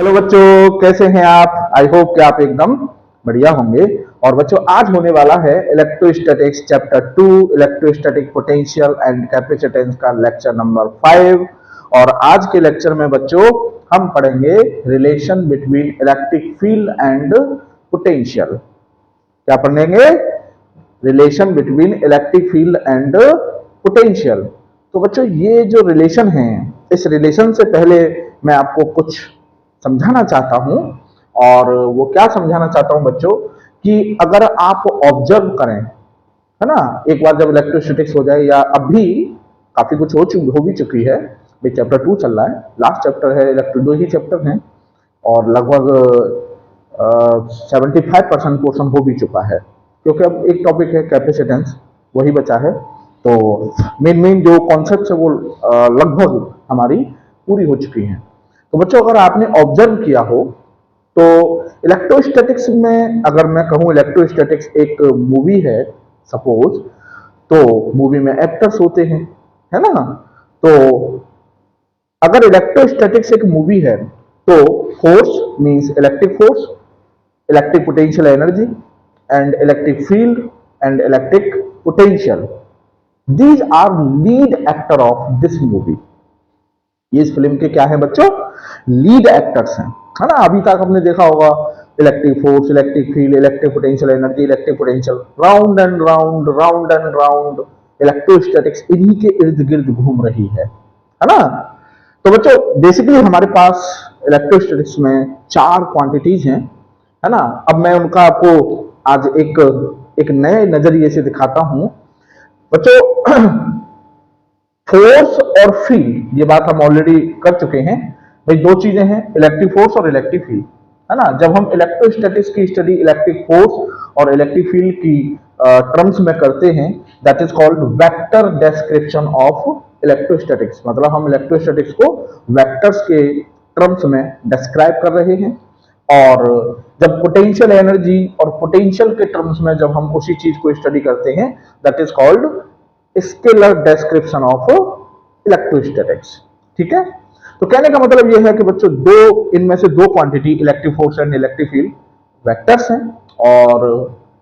Hello बच्चों, कैसे हैं आप? आई होप कि आप एकदम बढ़िया होंगे। और बच्चों, आज होने वाला है electrostatics chapter 2 electrostatic potential and capacitance का लेक्चर नंबर 5। और आज के लेक्चर में बच्चों हम पढ़ेंगे relation between electric field and potential. क्या पढ़ेंगे? Relation between electric field and potential. तो बच्चों, ये जो रिलेशन है, इस रिलेशन से पहले मैं आपको कुछ समझाना चाहता हूं। और वो क्या समझाना चाहता हूं बच्चों, कि अगर आप ऑब्जर्व करें, है ना, एक बार जब इलेक्ट्रोस्टैटिक्स हो जाए, या अभी काफी कुछ हो भी चुकी है। ये चैप्टर 2 चल रहा है, लास्ट चैप्टर है, इलेक्ट्रो 2 ही चैप्टर है। और लगभग 75% पोर्शन हो भी चुका है, क्योंकि अब एक टॉपिक है कैपेसिटेंस, वही बचा है। तो मेन मेन जो कॉन्सेप्ट है वो लगभग हमारी पूरी हो चुकी हैं। तो बच्चों, अगर आपने ऑब्जर्व किया हो तो इलेक्ट्रोस्टैटिक्स में, अगर मैं कहूं इलेक्ट्रोस्टैटिक्स एक मूवी है सपोज, तो मूवी में एक्टर्स होते हैं, है ना। तो अगर इलेक्ट्रोस्टैटिक्स एक मूवी है, तो force means electric force, electric potential energy and electric field and electric potential, these are lead actor of this movie. ये इस फिल्म के क्या है बच्चों? लीड एक्टर्स हैं, है ना। अभी तक आपने देखा होगा electric force, electric field, electric potential energy, electric potential, round and round, round and round electrostatics इन्हीं के इर्द गिर्द घूम रही है ना। तो बच्चों, बेसिकली हमारे पास इलेक्ट्रोस्टैटिक्स में 4 क्वांटिटीज हैं, है ना। अब मैं उनका आपको आज एक नए नजरिए से दिखाता हूं बच्चों। फोर्स और फील्ड, ये बात हम ऑलरेडी कर चुके हैं भाई। 2 चीजें हैं, इलेक्ट्रिक फोर्स और इलेक्ट्रिक फील्ड, है ना। जब हम इलेक्ट्रोस्टैटिक्स की स्टडी इलेक्ट्रिक फोर्स और इलेक्ट्रिक फील्ड की टर्म्स में करते हैं, that is called vector description of electrostatics. मतलब हम इलेक्ट्रोस्टैटिक्स को वेक्टर्स के टर्म्स में डिस्क्राइब कर रहे हैं। और जब पोटेंशियल एनर्जी और पोटेंशियल के टर्म्स में जब हम उसी चीज को स्टडी करते हैं, that is called scalar description of electrostatics. ठीक है। तो कहने का मतलब यह है कि बच्चों, इनमें से 2 quantity electric force and electric field vectors हैं, और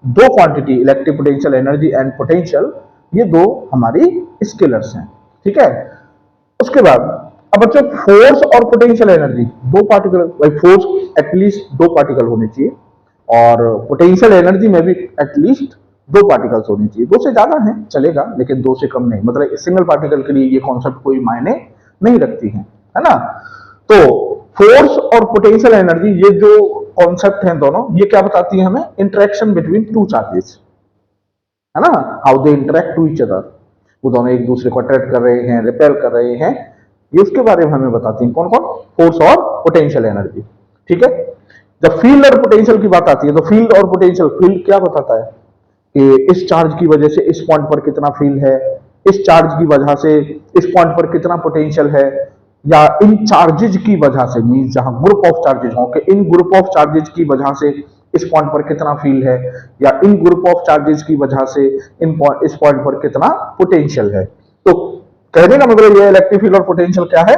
2 quantity electric potential energy and potential, ये 2 हमारी स्केलर्स हैं। ठीक है। उसके बाद अब बच्चों, फोर्स और पोटेंशियल एनर्जी 2 पार्टिकल, भाई फोर्स एटलीस्ट 2 पार्टिकल होने चाहिए, और पोटेंशियल एनर्जी में भी एटलीस्ट 2 पार्टिकल्स होने चाहिए। 2 से ज्यादा है चलेगा, लेकिन 2 से कम नहीं। मतलब सिंगल पार्टिकल के लिए ये कॉन्सेप्ट कोई मायने नहीं रखती है ना। तो फोर्स और पोटेंशियल एनर्जी, ये जो कॉन्सेप्ट हैं दोनों, ये क्या बताती है हमें? इंटरेक्शन बिटवीन 2 चार्जेस, है ना, how they interact to each other. वो दोनों एक दूसरे को अट्रैक्ट कर रहे हैं, रिपेल कर रहे हैं, ये उसके बारे में हमें बताती हैं। कौन कौन? फोर्स और पोटेंशियल एनर्जी। ठीक है। जब फील्ड और पोटेंशियल की बात आती है, तो फील्ड और पोटेंशियल, फील्ड क्या बताता है कि इस चार्ज की वजह से इस पॉइंट पर कितना फील्ड है, इस चार्ज की वजह से इस पॉइंट पर कितना पोटेंशियल है, या इन चार्जेज की वजह से, मींस जहां ग्रुप ऑफ चार्जेज हो, कि इन ग्रुप ऑफ चार्जेज की वजह से इस पॉइंट पर कितना फील्ड है, या इन ग्रुप ऑफ चार्जेज की वजह से इस पॉइंट पर कितना पोटेंशियल है। तो कहने का मतलब ये इलेक्ट्रिक फील्ड और पोटेंशियल क्या है?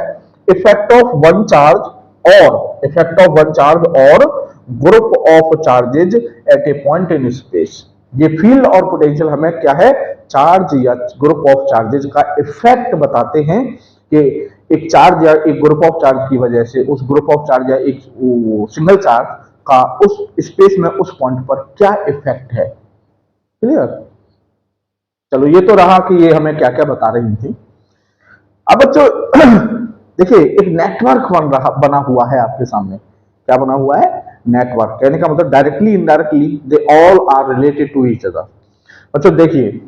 इफेक्ट ऑफ वन चार्ज और group of charges at a point in space. ये फील्ड और पोटेंशियल हमें क्या है? चार्ज या ग्रुप ऑफ चार्जेज का इफेक्ट बताते हैं, कि एक चार्ज या एक ग्रुप ऑफ चार्ज की वजह से उस ग्रुप ऑफ चार्ज या एक सिंगल चार्ज का उस स्पेस में उस पॉइंट पर क्या इफेक्ट है। क्लियर? चलो, ये तो रहा कि ये हमें क्या क्या बता रही थी। अब बच्चों, देखिए, एक नेटवर्क बना हुआ है आपके सामने। क्या बना हुआ है? नेटवर्क। कहने का मतलब directly indirectly they all are related to each other. बच्चों देखिए,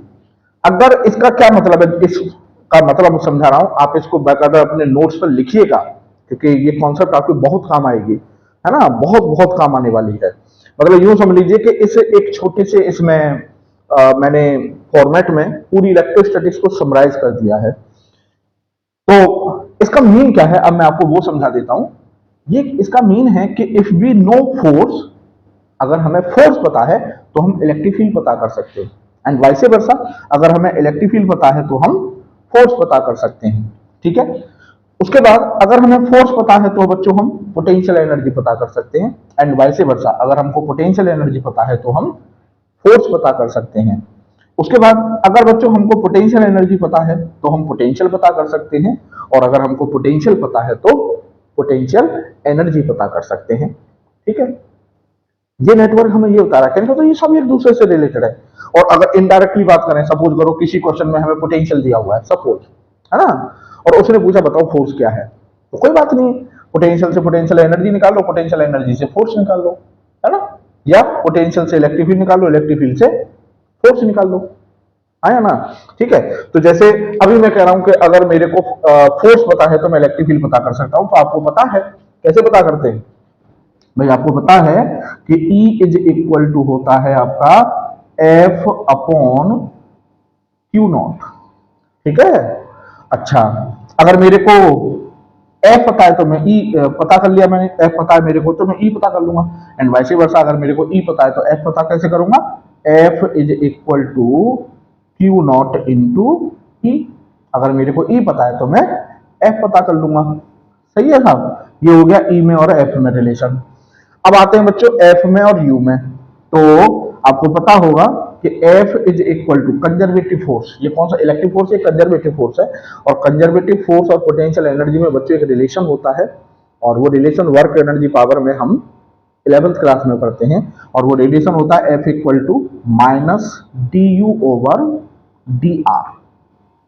अगर इसका क्या मतलब है, इसका मतलब समझा रहा हूं, आप इसको बाकायदा अपने नोट्स पर लिखिएगा, क्योंकि ये कॉन्सेप्ट आपको बहुत काम आएगी, है ना, बहुत बहुत काम आने वाली है। मतलब यूं समझ लीजिए कि इस एक छोटे से इसमें मैंने फॉर्मेट में पूरी इलेक्ट्रोस्टैटिक्स को समराइज कर दिया है। तो इसका मीन क्या है, अब मैं आपको वो समझा देता हूं। ये इसका मीन है कि इफ वी नो फोर्स, अगर हमें फोर्स पता है तो हम इलेक्ट्रिक फील्ड पता कर सकते हैं, एंड वाइस वर्सा, अगर हमें इलेक्ट्रिक फील्ड पता है तो हम फोर्स पता कर सकते हैं। ठीक है। उसके बाद अगर हमें फोर्स पता है तो बच्चों हम पोटेंशियल एनर्जी पता कर सकते हैं, एंड वाइस वर्सा, अगर हमको पोटेंशियल एनर्जी पता है तो हम फोर्स पता कर सकते हैं। उसके बाद अगर बच्चों हमको पोटेंशियल एनर्जी पता है तो हम पोटेंशियल पता कर सकते हैं, और अगर हमको पोटेंशियल पता है तो पोटेंशियल एनर्जी पता कर सकते हैं। ठीक है, ये नेटवर्क हमें ये बता रहा है, तो ये सब एक दूसरे से रिलेटेड है। और अगर इनडायरेक्टली बात करें, सपोज करो किसी क्वेश्चन में हमें पोटेंशियल दिया हुआ है सपोज, है ना, और उसने पूछा बताओ फोर्स क्या है, तो कोई बात नहीं, पोटेंशियल से पोटेंशियल एनर्जी निकाल लो, पोटेंशियल एनर्जी से फोर्स निकाल लो, है ना, या पोटेंशियल से इलेक्ट्रिक फील्ड निकाल लो, इलेक्ट्रिक फील्ड से फोर्स निकाल लो, आया ना। ठीक है, तो जैसे अभी मैं कह रहा हूं कि अगर मेरे को फोर्स पता है तो मैं इलेक्ट्रिक फील्ड पता कर सकता हूं, तो आपको पता है कैसे पता करते हैं भाई, आपको पता है कि E इज इक्वल टू होता है आपका F अपॉन क्यू नॉट। ठीक है, अच्छा, अगर मेरे को F पता है तो मैं E पता कर लिया, मैंने F पता है मेरे को तो मैं E पता कर लूंगा, एंड वाइस वर्सा, अगर मेरे को E पता है तो F पता कैसे करूंगा, F is equal to Q naught into E। अगर मेरे को E पता है तो मैं F पता कर लूंगा। सही है साहब, ये हो गया E में और F में रिलेशन। अब आते हैं बच्चों F में और U में, तो आपको पता होगा कि F is equal to conservative force. ये कौन सा इलेक्ट्रिक फोर्स है, कंजर्वेटिव फोर्स है, और कंजर्वेटिव फोर्स और पोटेंशियल एनर्जी में बच्चों एक रिलेशन होता है, और वो रिलेशन वर्क एनर्जी पावर में हम 11th क्लास में पढ़ते हैं, और वो रिलेशन होता है F equal to minus D U over D R.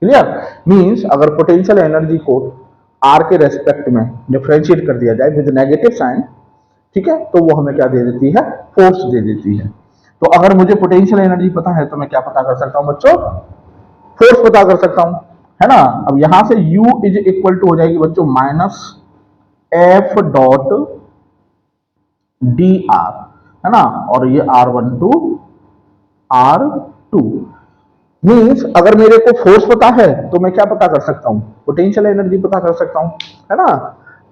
Clear, means अगर पोटेंशियल एनर्जी को आर के रेस्पेक्ट में डिफरेंशिएट कर दिया जाए विद नेगेटिव साइन, ठीक है, तो वो हमें क्या दे देती है, फोर्स दे देती है। तो अगर मुझे पोटेंशियल एनर्जी पता है तो मैं क्या पता कर सकता हूं बच्चों, फोर्स पता कर सकता हूं, है ना। अब यहां से U इज इक्वल टू हो जाएगी बच्चों minus F dot D are, है ना, और ये R12 R2। मीन्स अगर मेरे को फोर्स पता है तो मैं क्या पता कर सकता हूं, पोटेंशियल एनर्जी पता कर सकता हूं, है ना।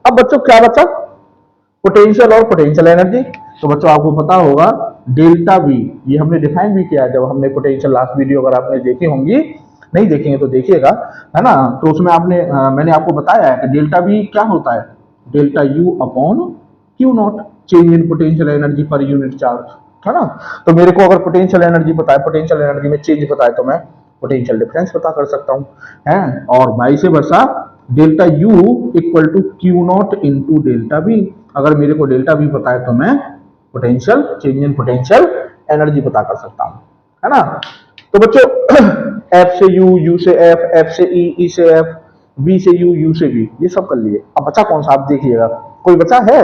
अब बच्चों क्या बचा, पोटेंशियल और पोटेंशियल एनर्जी। तो बच्चों आपको पता होगा डेल्टा वी, ये हमने डिफाइन भी किया है जब हमने पोटेंशियल लास्ट वीडियो अगर आपने देखी होंगी, नहीं देखेंगे तो देखिएगा, है ना, तो उसमें मैंने आपको बताया है कि डेल्टा वी क्या होता है, delta U upon Q not, change in potential energy per unit charge, है ना। तो मेरे को अगर पोटेंशियल एनर्जी पता है, पोटेंशियल एनर्जी में चेंज पता है, तो मैं पोटेंशियल डिफरेंस पता कर सकता हूं, है, और vice versa delta U equal to Q naught into delta V. अगर मेरे को डेल्टा वी पता है तो मैं potential, change in potential energy पता कर सकता हूं, है ना। तो बच्चों F से U, U से F, F से E, E से F, V से U, U से V, ये सब कर लिए। अब बचा कौन सा, आप देखिएगा, कोई बचा है,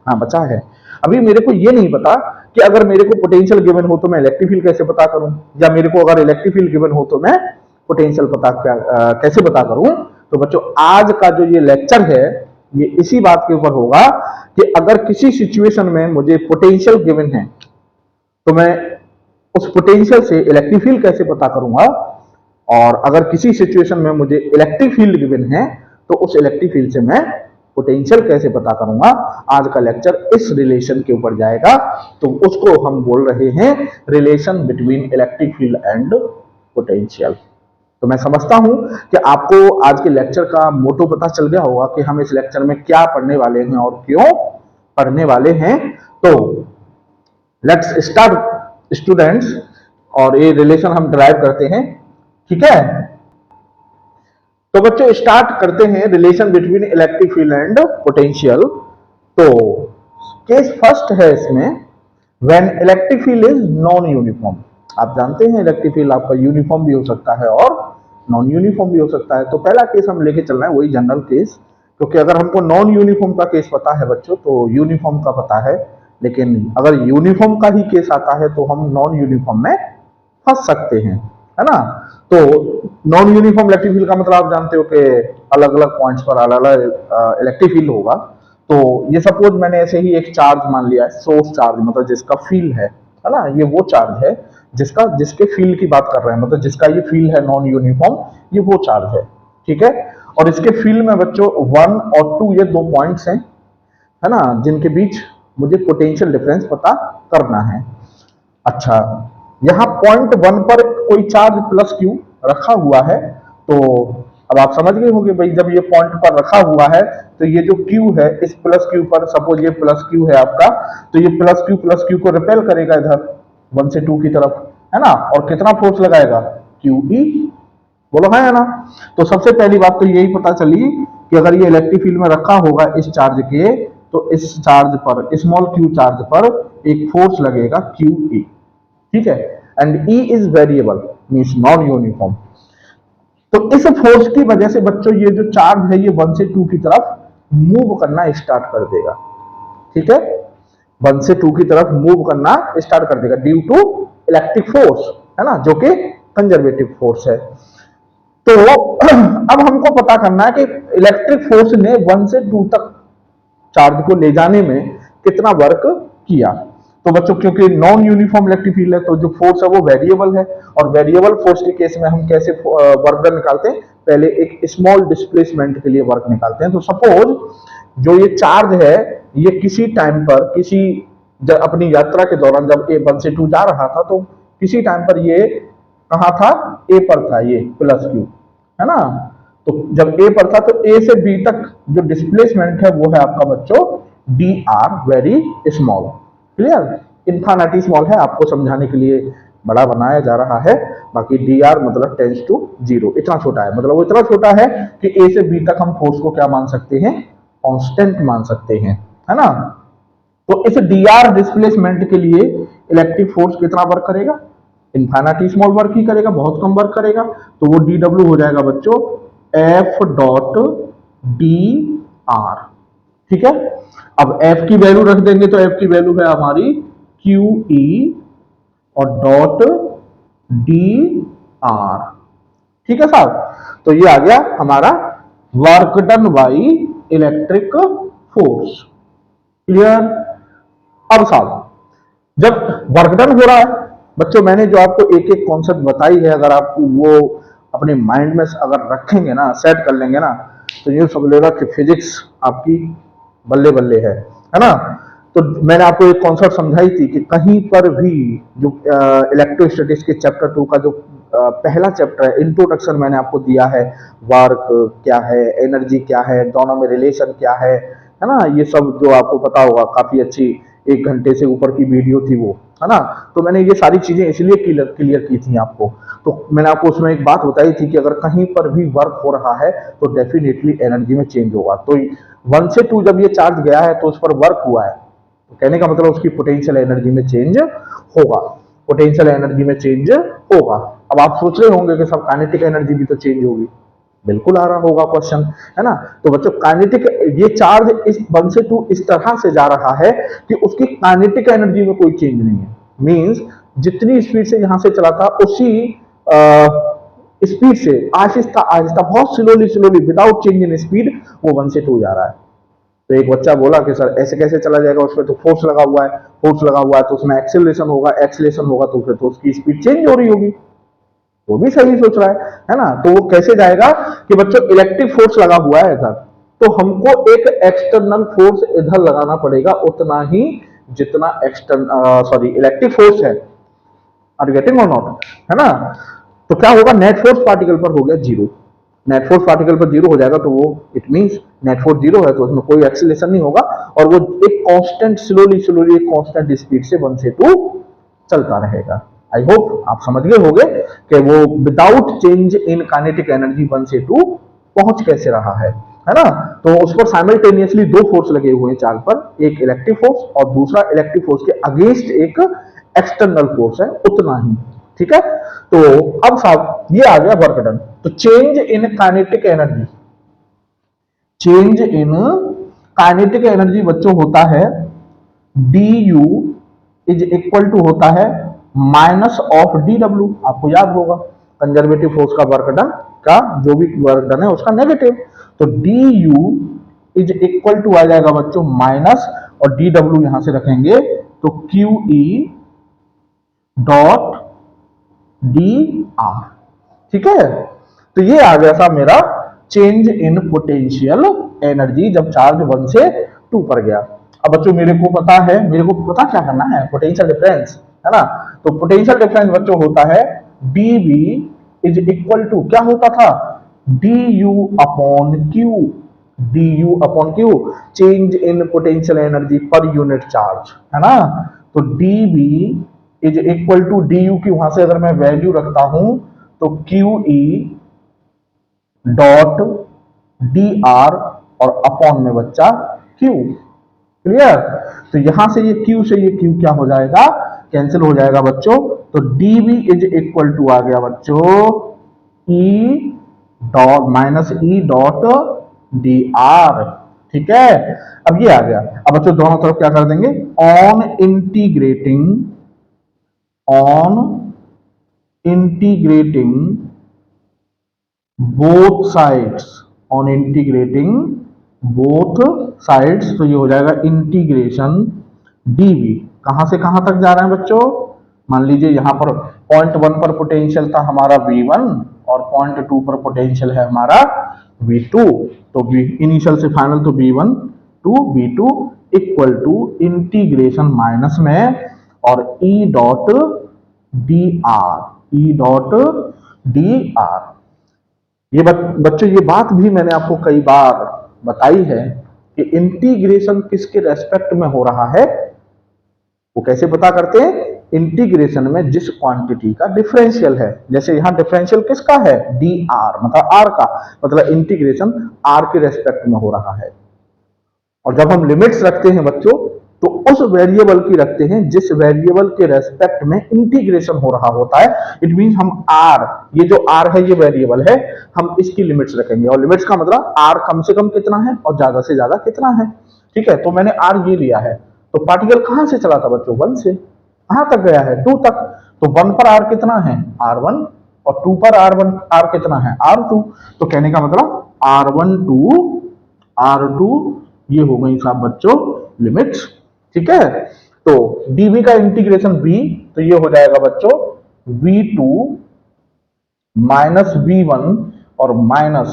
हाँ बचा है। अभी मेरे को ये नहीं पता कि अगर मेरे को पोटेंशियल गिवन हो तो मैं इलेक्ट्रिक फील्ड कैसे पता करूं, या मेरे को अगर इलेक्ट्रिक फील्ड गिवन हो तो मैं पोटेंशियल कैसे पता करूं। तो बच्चों आज का जो ये लेक्चर है ये इसी बात के ऊपर होगा कि अगर किसी सिचुएशन में मुझे पोटेंशियल गिवन है तो मैं उस पोटेंशियल से इलेक्ट्रिक फील्ड कैसे पता करूंगा, और अगर किसी सिचुएशन में मुझे इलेक्ट्रिक फील्ड गिवन है तो उस इलेक्ट्रिक फील्ड से मैं पोटेंशियल कैसे पता करूंगा। आज का लेक्चर इस रिलेशन के ऊपर जाएगा, तो उसको हम बोल रहे हैं relation between electric field and potential. तो मैं समझता हूं कि आपको आज के लेक्चर का मोटो पता चल गया होगा कि हम इस लेक्चर में क्या पढ़ने वाले हैं और क्यों पढ़ने वाले हैं। तो लेट्स स्टार्ट स्टूडेंट्स, और ये रिलेशन हम ड्राइव करते हैं, ठीक है। तो बच्चों स्टार्ट करते हैं relation between electric field and potential. तो केस फर्स्ट है इसमें, when electric field is non uniform. आप जानते हैं इलेक्ट्रिक फील्ड आपका यूनिफॉर्म भी हो सकता है और नॉन यूनिफॉर्म भी हो सकता है। तो पहला केस हम लेके चल रहे हैं वही जनरल केस, क्योंकि अगर हमको नॉन यूनिफॉर्म का केस पता है बच्चों तो यूनिफॉर्म का पता है, लेकिन अगर यूनिफॉर्म का ही केस आता है तो हम नॉन यूनिफॉर्म में फंस सकते हैं, है ना। तो नॉन यूनिफॉर्म इलेक्ट्रिक फील्ड का मतलब आप जानते हो कि अलग अलग पॉइंट्स पर अलग अलग इलेक्ट्रिक फील्ड होगा। तो ये सपोज मैंने ऐसे ही एक चार्ज मान लिया है, सोर्स चार्ज, मतलब जिसका फील्ड है ना, ये वो चार्ज है जिसके फील्ड की बात कर रहे हैं, मतलब जिसका ये फील्ड है नॉन यूनिफॉर्म, ये वो चार्ज है, ठीक है। और इसके फील्ड में बच्चों 1 और 2 ये 2 पॉइंट्स हैं, है ना, जिनके बीच मुझे पोटेंशियल डिफरेंस पता करना है। अच्छा, यहाँ पॉइंट 1 पर कोई चार्ज प्लस क्यू रखा हुआ है, तो अब आप समझ गए होंगे भाई, जब ये पॉइंट पर रखा हुआ है तो ये जो Q है इस प्लस Q पर, सपोज ये प्लस Q है आपका, तो ये प्लस Q को रिपेल करेगा इधर 1 से 2 की तरफ, है ना, और कितना फोर्स लगाएगा, QE, बोलो है ना। तो सबसे पहली बात तो यही पता चली कि अगर ये इलेक्ट्रिक फील्ड में रखा होगा इस चार्ज के, तो इस चार्ज पर, स्मॉल q चार्ज पर एक फोर्स लगेगा QE, ठीक है, and E is variable, means non uniform. तो इस फोर्स की वजह से बच्चों ये जो चार्ज है ये 1 से 2 की तरफ मूव करना स्टार्ट कर देगा, ठीक है, 1 से 2 की तरफ मूव करना स्टार्ट कर देगा ड्यू टू इलेक्ट्रिक फोर्स, है ना, जो कि कंजर्वेटिव फोर्स है। तो अब हमको पता करना है कि इलेक्ट्रिक फोर्स ने 1 से 2 तक चार्ज को ले जाने में कितना वर्क किया। तो बच्चों क्योंकि नॉन यूनिफॉर्म इलेक्ट्रिक फील्ड है तो जो फोर्स है वो वेरिएबल है, और वेरिएबल फोर्स के केस में हम कैसे वर्क डन निकालते हैं, पहले एक स्मॉल डिस्प्लेसमेंट के लिए वर्क निकालते हैं। तो सपोज जो ये चार्ज है ये किसी टाइम पर, किसी अपनी यात्रा के दौरान जब ए 1 से 2 जा रहा था तो किसी टाइम पर ये कहाँ था, ए पर था, ये प्लस Q, है ना। तो जब ए पर था तो ए से बी तक जो डिस्प्लेसमेंट है वो है आपका बच्चों dr, very small, clear, infinity small है, आपको समझाने के लिए बड़ा बनाया जा रहा है। बाकी dr मतलब टेंस टू 0, इतना छोटा है, मतलब वो इतना छोटा है कि ए से बी तक हम फोर्स को क्या मान सकते हैं, कांस्टेंट मान सकते हैं, है ना। तो इस dr डिस्प्लेसमेंट के लिए इलेक्ट्रिक फोर्स कितना वर्क करेगा, इन्फिनिटी स्मॉल वर्क ही करेगा, बहुत कम वर्क करेगा। तो वो dw हो जाएगा बच्चों F डॉट dr, ठीक है। अब F की वैल्यू रख देंगे तो F की वैल्यू है हमारी QE और डॉट dr, ठीक है साहब। तो ये आ गया हमारा work done by electric force, clear. अब साहब जब वर्क डन हो रहा है बच्चों, मैंने जो आपको एक एक कॉन्सेप्ट बताई है, अगर आप वो अपने माइंड में अगर रखेंगे ना, सेट कर लेंगे ना, तो ये समझेगा कि फिजिक्स आपकी बल्ले बल्ले है ना। तो मैंने आपको एक कॉन्सेप्ट समझाई थी कि कहीं पर भी जो इलेक्ट्रोस्टैटिक्स के चैप्टर 2 का जो पहला चैप्टर है, इंट्रोडक्शन, मैंने आपको दिया है, वर्क क्या है, एनर्जी क्या है, दोनों में रिलेशन क्या है ना, ये सब जो आपको पता होगा, काफी अच्छी 1 घंटे से ऊपर की वीडियो थी वो, है ना। तो मैंने ये सारी चीजें इसलिए क्लियर की थी आपको। तो मैंने आपको उसमें एक बात बताई थी कि अगर कहीं पर भी वर्क हो रहा है तो डेफिनेटली एनर्जी में चेंज होगा। तो 1 से 2 जब ये चार्ज गया है तो उस पर वर्क हुआ है, तो कहने का मतलब उसकी पोटेंशियल एनर्जी में चेंज होगा, पोटेंशियल एनर्जी में चेंज होगा। अब आप सोच रहे होंगे कि सब काइनेटिक एनर्जी भी तो चेंज होगी, बिल्कुल आ रहा होगा क्वेश्चन, है ना। तो बच्चों काइनेटिक, ये चार्ज इस 1 से 2 इस तरह से जा रहा है कि उसकी काइनेटिक एनर्जी में कोई चेंज नहीं है, मींस जितनी स्पीड से यहां से चला था उसी स्पीड से आहिस्ता आहिस्ता, बहुत slowly without change in speed वो 1 से 2 जा रहा है। तो एक बच्चा बोला कि सर ऐसे कैसे चला जाएगा, उसमें तो फोर्स लगा हुआ है, फोर्स लगा हुआ है तो उसमें एक्सेलरेशन होगा, एक्सेलरेशन होगा तो फिर तो उसकी स्पीड चेंज हो रही होगी। वो भी सही सोच रहा है ना। तो वो कैसे जाएगा कि बच्चों इलेक्ट्रिक फोर्स लगा हुआ है इधर, तो हमको एक एक्सटर्नल फोर्स इधर लगाना पड़ेगा उतना ही जितना इलेक्ट्रिक फोर्स है, आर गेटिंग और नॉट, है ना। तो क्या होगा, नेट फोर्स पार्टिकल पर हो गया 0, नेट फोर्स पार्टिकल पर 0 हो जाएगा, तो वो इट मींस नेट फोर्स 0 है तो उसमें कोई एक्सीलरेशन नहीं होगा, और वो एक कांस्टेंट स्लोली एक कांस्टेंट स्पीड से 1 से 2 चलता रहेगा। आई होप आप समझ गए होंगे कि वो without change in kinetic energy 1 से 2 पहुंच कैसे रहा है ना। तो उस पर साइमल्टेनियसली 2 फोर्स लगे हुए हैं चार्ज पर, एक इलेक्ट्रिक फोर्स और दूसरा इलेक्ट्रिक फोर्स के अगेंस्ट एक एक्सटर्नल फोर्स है, उतना ही, ठीक है। तो अब साहब ये आ गया वर्क डन। तो change in kinetic energy, change in kinetic energy बच्चों होता है du इज इक्वल टू होता है माइनस ऑफ dw, आपको याद होगा कंजर्वेटिव फोर्स का वर्क डन का जो भी वर्क डन है उसका नेगेटिव, तो du इज इक्वल टू आ जाएगा बच्चों माइनस, और dw यहां से रखेंगे तो QE डॉट dr, ठीक है। तो ये आ गया था मेरा चेंज इन पोटेंशियल एनर्जी जब चार्ज 1 से 2 पर गया। अब बच्चों मेरे को पता क्या करना है, पोटेंशियल डिफरेंस, है ना। तो पोटेंशियल डिफरेंस बच्चों होता है dV इज इक्वल टू, क्या होता था, D U upon Q, D U upon Q, change in potential energy per unit charge, है ना। तो D B is equal to D U की वहां से अगर मैं वैल्यू रखता हूं तो Q E dot D R और अपॉन में बच्चा क्यू। क्लियर। तो यहां से ये क्यू से ये क्यू क्या हो जाएगा, कैंसिल हो जाएगा बच्चों। तो D B is equal to आ गया बच्चों E dot minus E dot D R. ठीक है, अब ये आ गया। अब बच्चों दोनों तरफ क्या कर देंगे, on integrating both sides, on integrating both sides, तो ये हो जाएगा इंटीग्रेशन डीवी। कहां से कहां तक जा रहे हैं बच्चों, मान लीजिए यहां पर पॉइंट 1 पर पोटेंशियल था हमारा V1 और पॉइंट 2 पर पोटेंशियल है हमारा V2। तो इनिशियल से फाइनल तो V1 to V2 equal to integration minus में और E dot D R, E dot D R. ये बच्चों ये बात भी मैंने आपको कई बार बताई है कि इंटीग्रेशन किसके रेस्पेक्ट में हो रहा है, वो कैसे पता करते हैं, इंटीग्रेशन में जिस क्वांटिटी का डिफरेंशियल है। जैसे यहां डिफरेंशियल किसका है, डी आर, मतलब आर का, मतलब इंटीग्रेशन आर के रेस्पेक्ट में हो रहा है। और जब हम लिमिट्स रखते हैं बच्चों तो उस वेरिएबल की रखते हैं जिस वेरिएबल के रेस्पेक्ट में इंटीग्रेशन हो रहा होता है। इट मींस हम आर, ये जो आर है ये वेरिएबल है, हम इसकी लिमिट्स रखेंगे। और लिमिट्स का मतलब आर कम से कम कितना है और ज्यादा से ज्यादा कितना है। ठीक है, तो मैंने आर ये लिया है, तो पार्टिकल कहां से चला था बच्चों, 1 से कहां तक गया है, 2 तक। तो 1 पर आर कितना है, R1, और 2 पर आर कितना है, R2। तो कहने का मतलब R1 टू R2 ये हो गई साहब बच्चों लिमिट्स। ठीक है, तो dv का इंटीग्रेशन v, तो ये हो जाएगा बच्चों v2 माइनस v1 और minus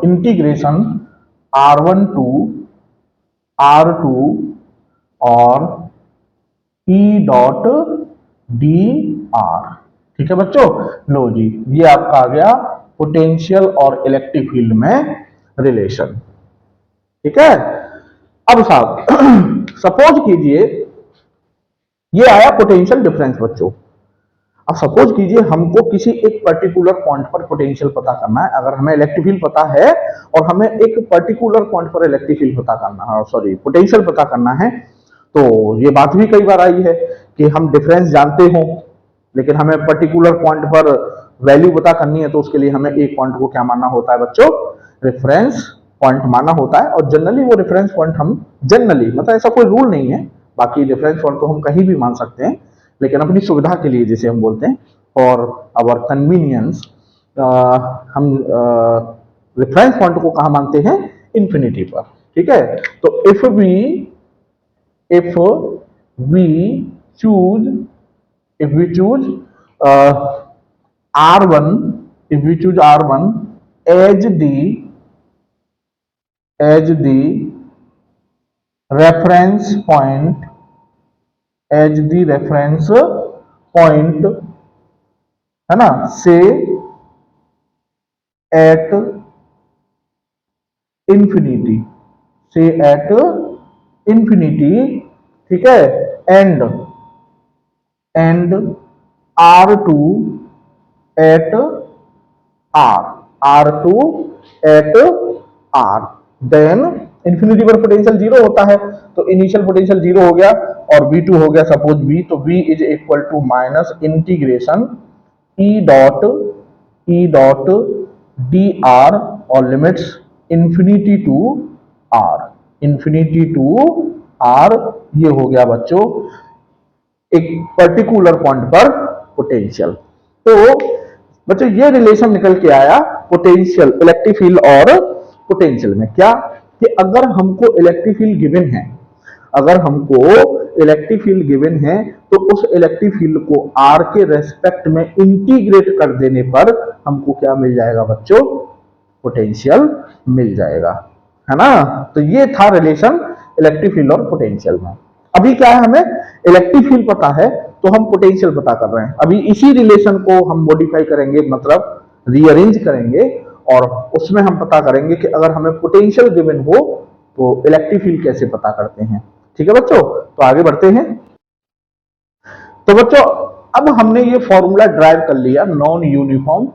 integration R1 to R2 और E डॉट डी आर। ठीक है बच्चों, लो जी ये आपका आ गया पोटेंशियल और इलेक्ट्रिक फील्ड में रिलेशन। ठीक है, अब साहब सपोज कीजिए ये आया पोटेंशियल डिफरेंस बच्चों। अब सपोज कीजिए हमको किसी एक पर्टिकुलर पॉइंट पर पोटेंशियल पता करना है। अगर हमें इलेक्ट्रिक फील्ड पता है और हमें एक पर्टिकुलर पॉइंट पर इलेक्ट्रिक फील्ड पता करना है, सॉरी पोटेंशियल पता करना है, तो ये बात भी कई बार आई है कि हम डिफरेंस जानते हो लेकिन हमें पर्टिकुलर पॉइंट पर वैल्यू पता करनी है, तो उसके लिए हमें एक पॉइंट को क्या मानना होता है बच्चों, रेफरेंस पॉइंट मानना होता है। और जनरली वो रेफरेंस पॉइंट हम जनरली, मतलब ऐसा कोई रूल नहीं है, बाकी रेफरेंस पॉइंट को हम कहीं भी मान सकते हैं, लेकिन अपनी सुविधा के लिए जिसे हम बोलते हैं फॉर आवर कन्वीनियंस, हम रेफरेंस पॉइंट को कहाँ मानते हैं, इन्फिनिटी पर। ठीक है, तो if we choose R1, if we choose R1 as the reference point, है ना, say at infinity, ठीक है, and R2 at R, then infinity पर पोटेंशियल 0 होता है, तो इनिशियल पोटेंशियल 0 हो गया और V2 हो गया सपोज V, तो V is equal to minus integration E dot D R और लिमिट्स इंफिनिटी टू R, ये हो गया बच्चों एक पर्टिकुलर पॉइंट पर पोटेंशियल। तो बच्चों ये रिलेशन निकल के आया पोटेंशियल, इलेक्ट्रिक फील्ड और पोटेंशियल में, क्या कि अगर हमको इलेक्ट्रिक फील्ड गिवन है, तो उस इलेक्ट्रिक फील्ड को R के रेस्पेक्ट में इंटीग्रेट कर देने पर हमको क्या मिल जाएगा बच्चों, पोटेंशियल मिल जाएगा, है ना। तो ये था रिलेशन इलेक्ट्रिक फील्ड और पोटेंशियल में। अभी क्या है, हमें इलेक्ट्रिक फील्ड पता है तो हम पोटेंशियल पता कर रहे हैं। अभी इसी रिलेशन को हम मॉडिफाई करेंगे, मतलब रीअरेंज करेंगे और उसमें हम पता करेंगे कि अगर हमें पोटेंशियल गिवन हो तो इलेक्ट्रिक फील्ड कैसे पता करते हैं। ठीक है बच्चों, तो आगे बढ़ते हैं। तो बच्चों अब हमने ये फॉर्मूला ड्राइव कर लिया नॉन यूनिफॉर्म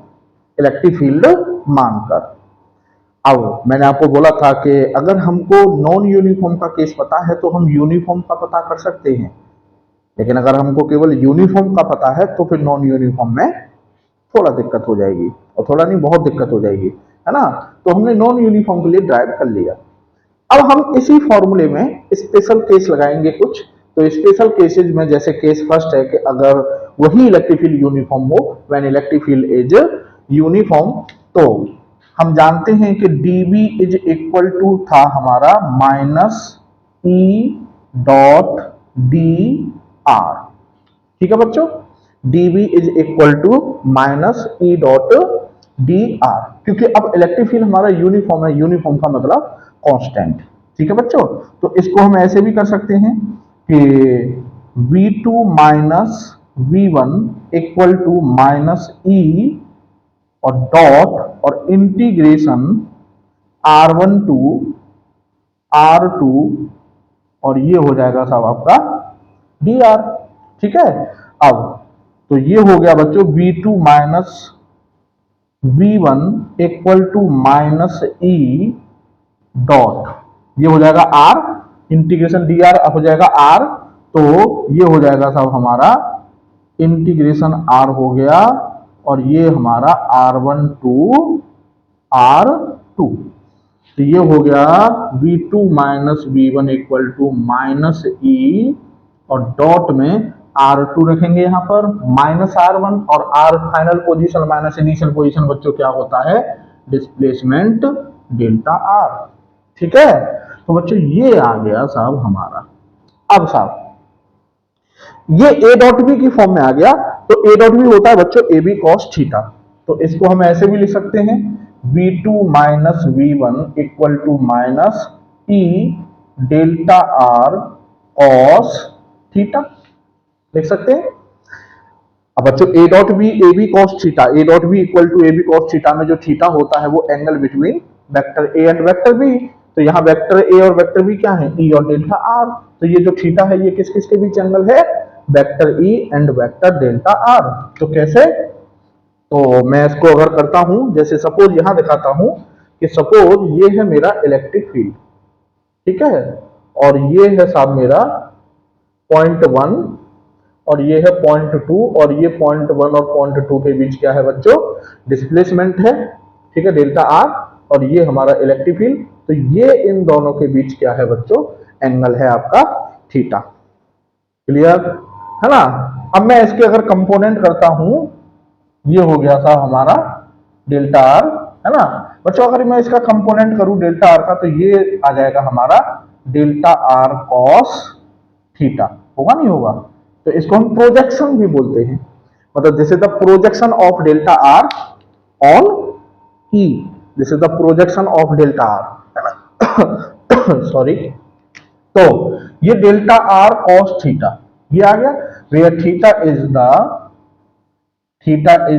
इलेक्ट्रिक फील्ड मानकर। अब मैंने आपको बोला था कि अगर हमको नॉन यूनिफॉर्म का केस पता है तो हम यूनिफॉर्म का पता कर सकते हैं, लेकिन अगर हमको केवल यूनिफॉर्म का पता है तो फिर नॉन यूनिफॉर्म में थोड़ा दिक्कत हो जाएगी, और थोड़ा नहीं बहुत दिक्कत हो जाएगी, है ना। तो हमने नॉन यूनिफॉर्म के लिए ड्राइव कर लिया। अब हम इसी फॉर्मूले में स्पेशल केस लगाएंगे कुछ। तो स्पेशल केसेस में जैसे केस फर्स्ट है कि अगर वही इलेक्ट्रिक फील्ड यूनिफॉर्म हो, when electric field is uniform, तो हम जानते हैं कि dB इज इक्वल टू था हमारा minus E dot D R. ठीक है बच्चों, dB is equal to minus E dot D R, क्योंकि अब इलेक्ट्रिक फील्ड हमारा यूनिफॉर्म है, यूनिफॉर्म का मतलब कांस्टेंट। ठीक है बच्चों, तो इसको हम ऐसे भी कर सकते हैं कि V2 minus V1 equal to minus E और डॉट और इंटीग्रेशन R1 टू R2 और ये हो जाएगा साहब आपका dr। ठीक है, अब तो ये हो गया बच्चों V2 minus V1 equal to minus E dot, ये हो जाएगा R, इंटीग्रेशन dr हो जाएगा R, तो ये हो जाएगा साहब हमारा इंटीग्रेशन R हो गया और ये हमारा R1 टू R2, तो ये हो गया V2 minus V1 equal to minus E और डॉट में R2 रखेंगे यहाँ पर माइनस R1 और R final position minus initial position बच्चों क्या होता है, डिस्प्लेसमेंट डेल्टा R। ठीक है, तो बच्चों ये आ गया साहब हमारा। अब साहब ये ए डॉट बी की फॉर्म में आ गया, तो ए डॉट बी होता है बच्चों ए बी कॉस थीटा, तो इसको हम ऐसे भी लिख सकते हैं V2 minus V1 equal to minus E delta R cos theta, लिख सकते हैं। अब बच्चों A dot B A B cos theta, A dot B equal to A B cos theta में जो थीटा होता है वो angle between vector A and vector B, तो यहाँ वेक्टर ए और वेक्टर बी क्या है, ई और डेल्टा आर, तो ये जो थीटा है ये किस किस के बीच एंगल है, vector E and vector delta R. तो कैसे, तो मैं इसको अगर करता हूं, जैसे सपोज यहां दिखाता हूं कि सपोज ये है मेरा इलेक्ट्रिक फील्ड, ठीक है, और ये है साहब मेरा पॉइंट 1 और ये है पॉइंट 2 और ये पॉइंट 1 और पॉइंट 2 के बीच क्या है बच्चों, डिस्प्लेसमेंट है। ठीक है, डेल्टा आर, और ये हमारा इलेक्ट्रिक फील्ड, तो ये इन दोनों के बीच क्या है बच्चों, एंगल है आपका थीटा। क्लियर है ना। अब मैं इसके अगर कंपोनेंट करता हूं, ये हो गया था हमारा डेल्टा आर, है ना बच्चों। अगर मैं इसका कंपोनेंट करूं डेल्टा आर का, तो ये आ जाएगा हमारा डेल्टा आर कॉस थीटा, होगा नहीं होगा, तो इसको हम प्रोजेक्शन भी बोलते हैं, मतलब this is the projection of delta R on E, this is the projection of delta R, है ना सॉरी। तो ये डेल्टा आर कॉस थीटा ये आ गया, where theta is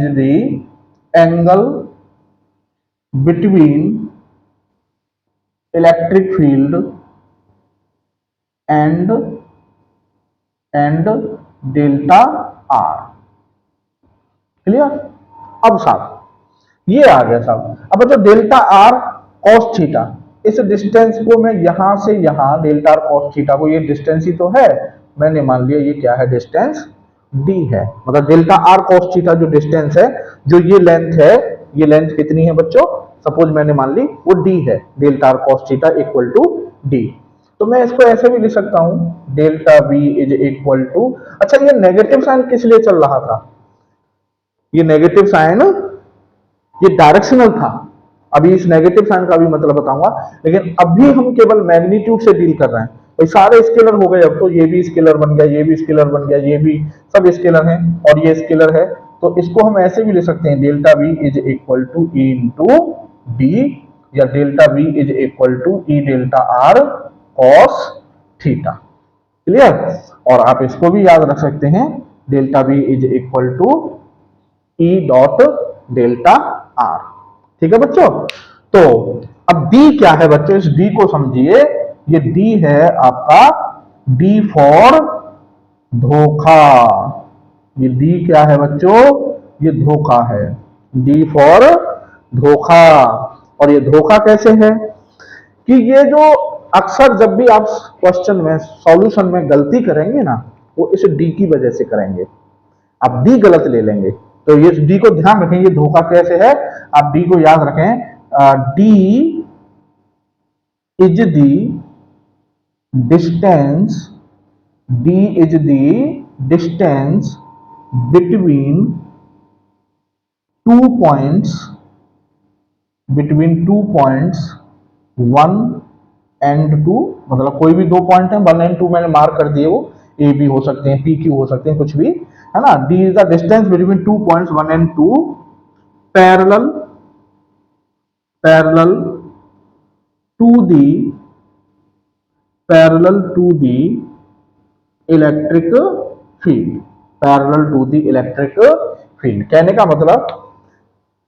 the angle between electric field and delta R. Clear. अब साहब ये आ गया साहब, अब जो डेल्टा आर कॉस थीटा, इस डिस्टेंस को मैं यहां से यहां डेल्टा आर कॉस थीटा को, ये डिस्टेंस ही तो है, मैंने मान लिया ये क्या है, डिस्टेंस डी है, मतलब डेल्टा आर कॉस थीटा जो डिस्टेंस है, जो ये लेंथ है, ये लेंथ कितनी है बच्चों, सपोज मैंने मान ली वो डी है, delta R cos theta equal to D. तो मैं इसको ऐसे भी लिख सकता हूं delta B is equal to, अच्छा ये नेगेटिव साइन किस लिए चल रहा था, ये नेगेटिव साइन ये डायरेक्शनल था, अभी इस नेगेटिव साइन का भी मतलब बताऊंगा, लेकिन अभी हम केवल मैग्नीट्यूड से डील कर रहे हैं। भाई सारे स्केलर हो गए, अब तो ये भी स्केलर बन गया, ये भी स्केलर बन गया, ये भी सब स्केलर हैं और ये स्केलर है, तो इसको हम ऐसे भी लिख सकते हैं delta B is equal to E into D, या delta B is equal to E delta R cos theta. Clear. और आप इसको भी याद रख सकते हैं delta B is equal to E dot delta R. ठीक है बच्चों, तो अब डी क्या है बच्चों, इस डी को समझिए। ये डी है आपका डी फॉर धोखा। ये डी क्या है बच्चों, ये धोखा है, डी फॉर धोखा। और ये धोखा कैसे है कि ये जो अक्सर जब भी आप क्वेश्चन में सॉल्यूशन में गलती करेंगे ना, वो इस डी की वजह से करेंगे, आप डी गलत ले लेंगे। तो ये डी को ध्यान रखें, ये धोखा कैसे है, आप डी को याद रखें। D is the distance, D is the distance between two points, between two points 1 and 2, मतलब कोई भी दो पॉइंट है 1 एंड 2 मैंने मार्क कर दिए, वो ए बी हो सकते हैं, पी क्यू हो सकते हैं, कुछ भी है ना। D is the distance between two points 1 and 2 parallel, parallel to the, parallel to the electric field, parallel to the electric field. कहने का मतलब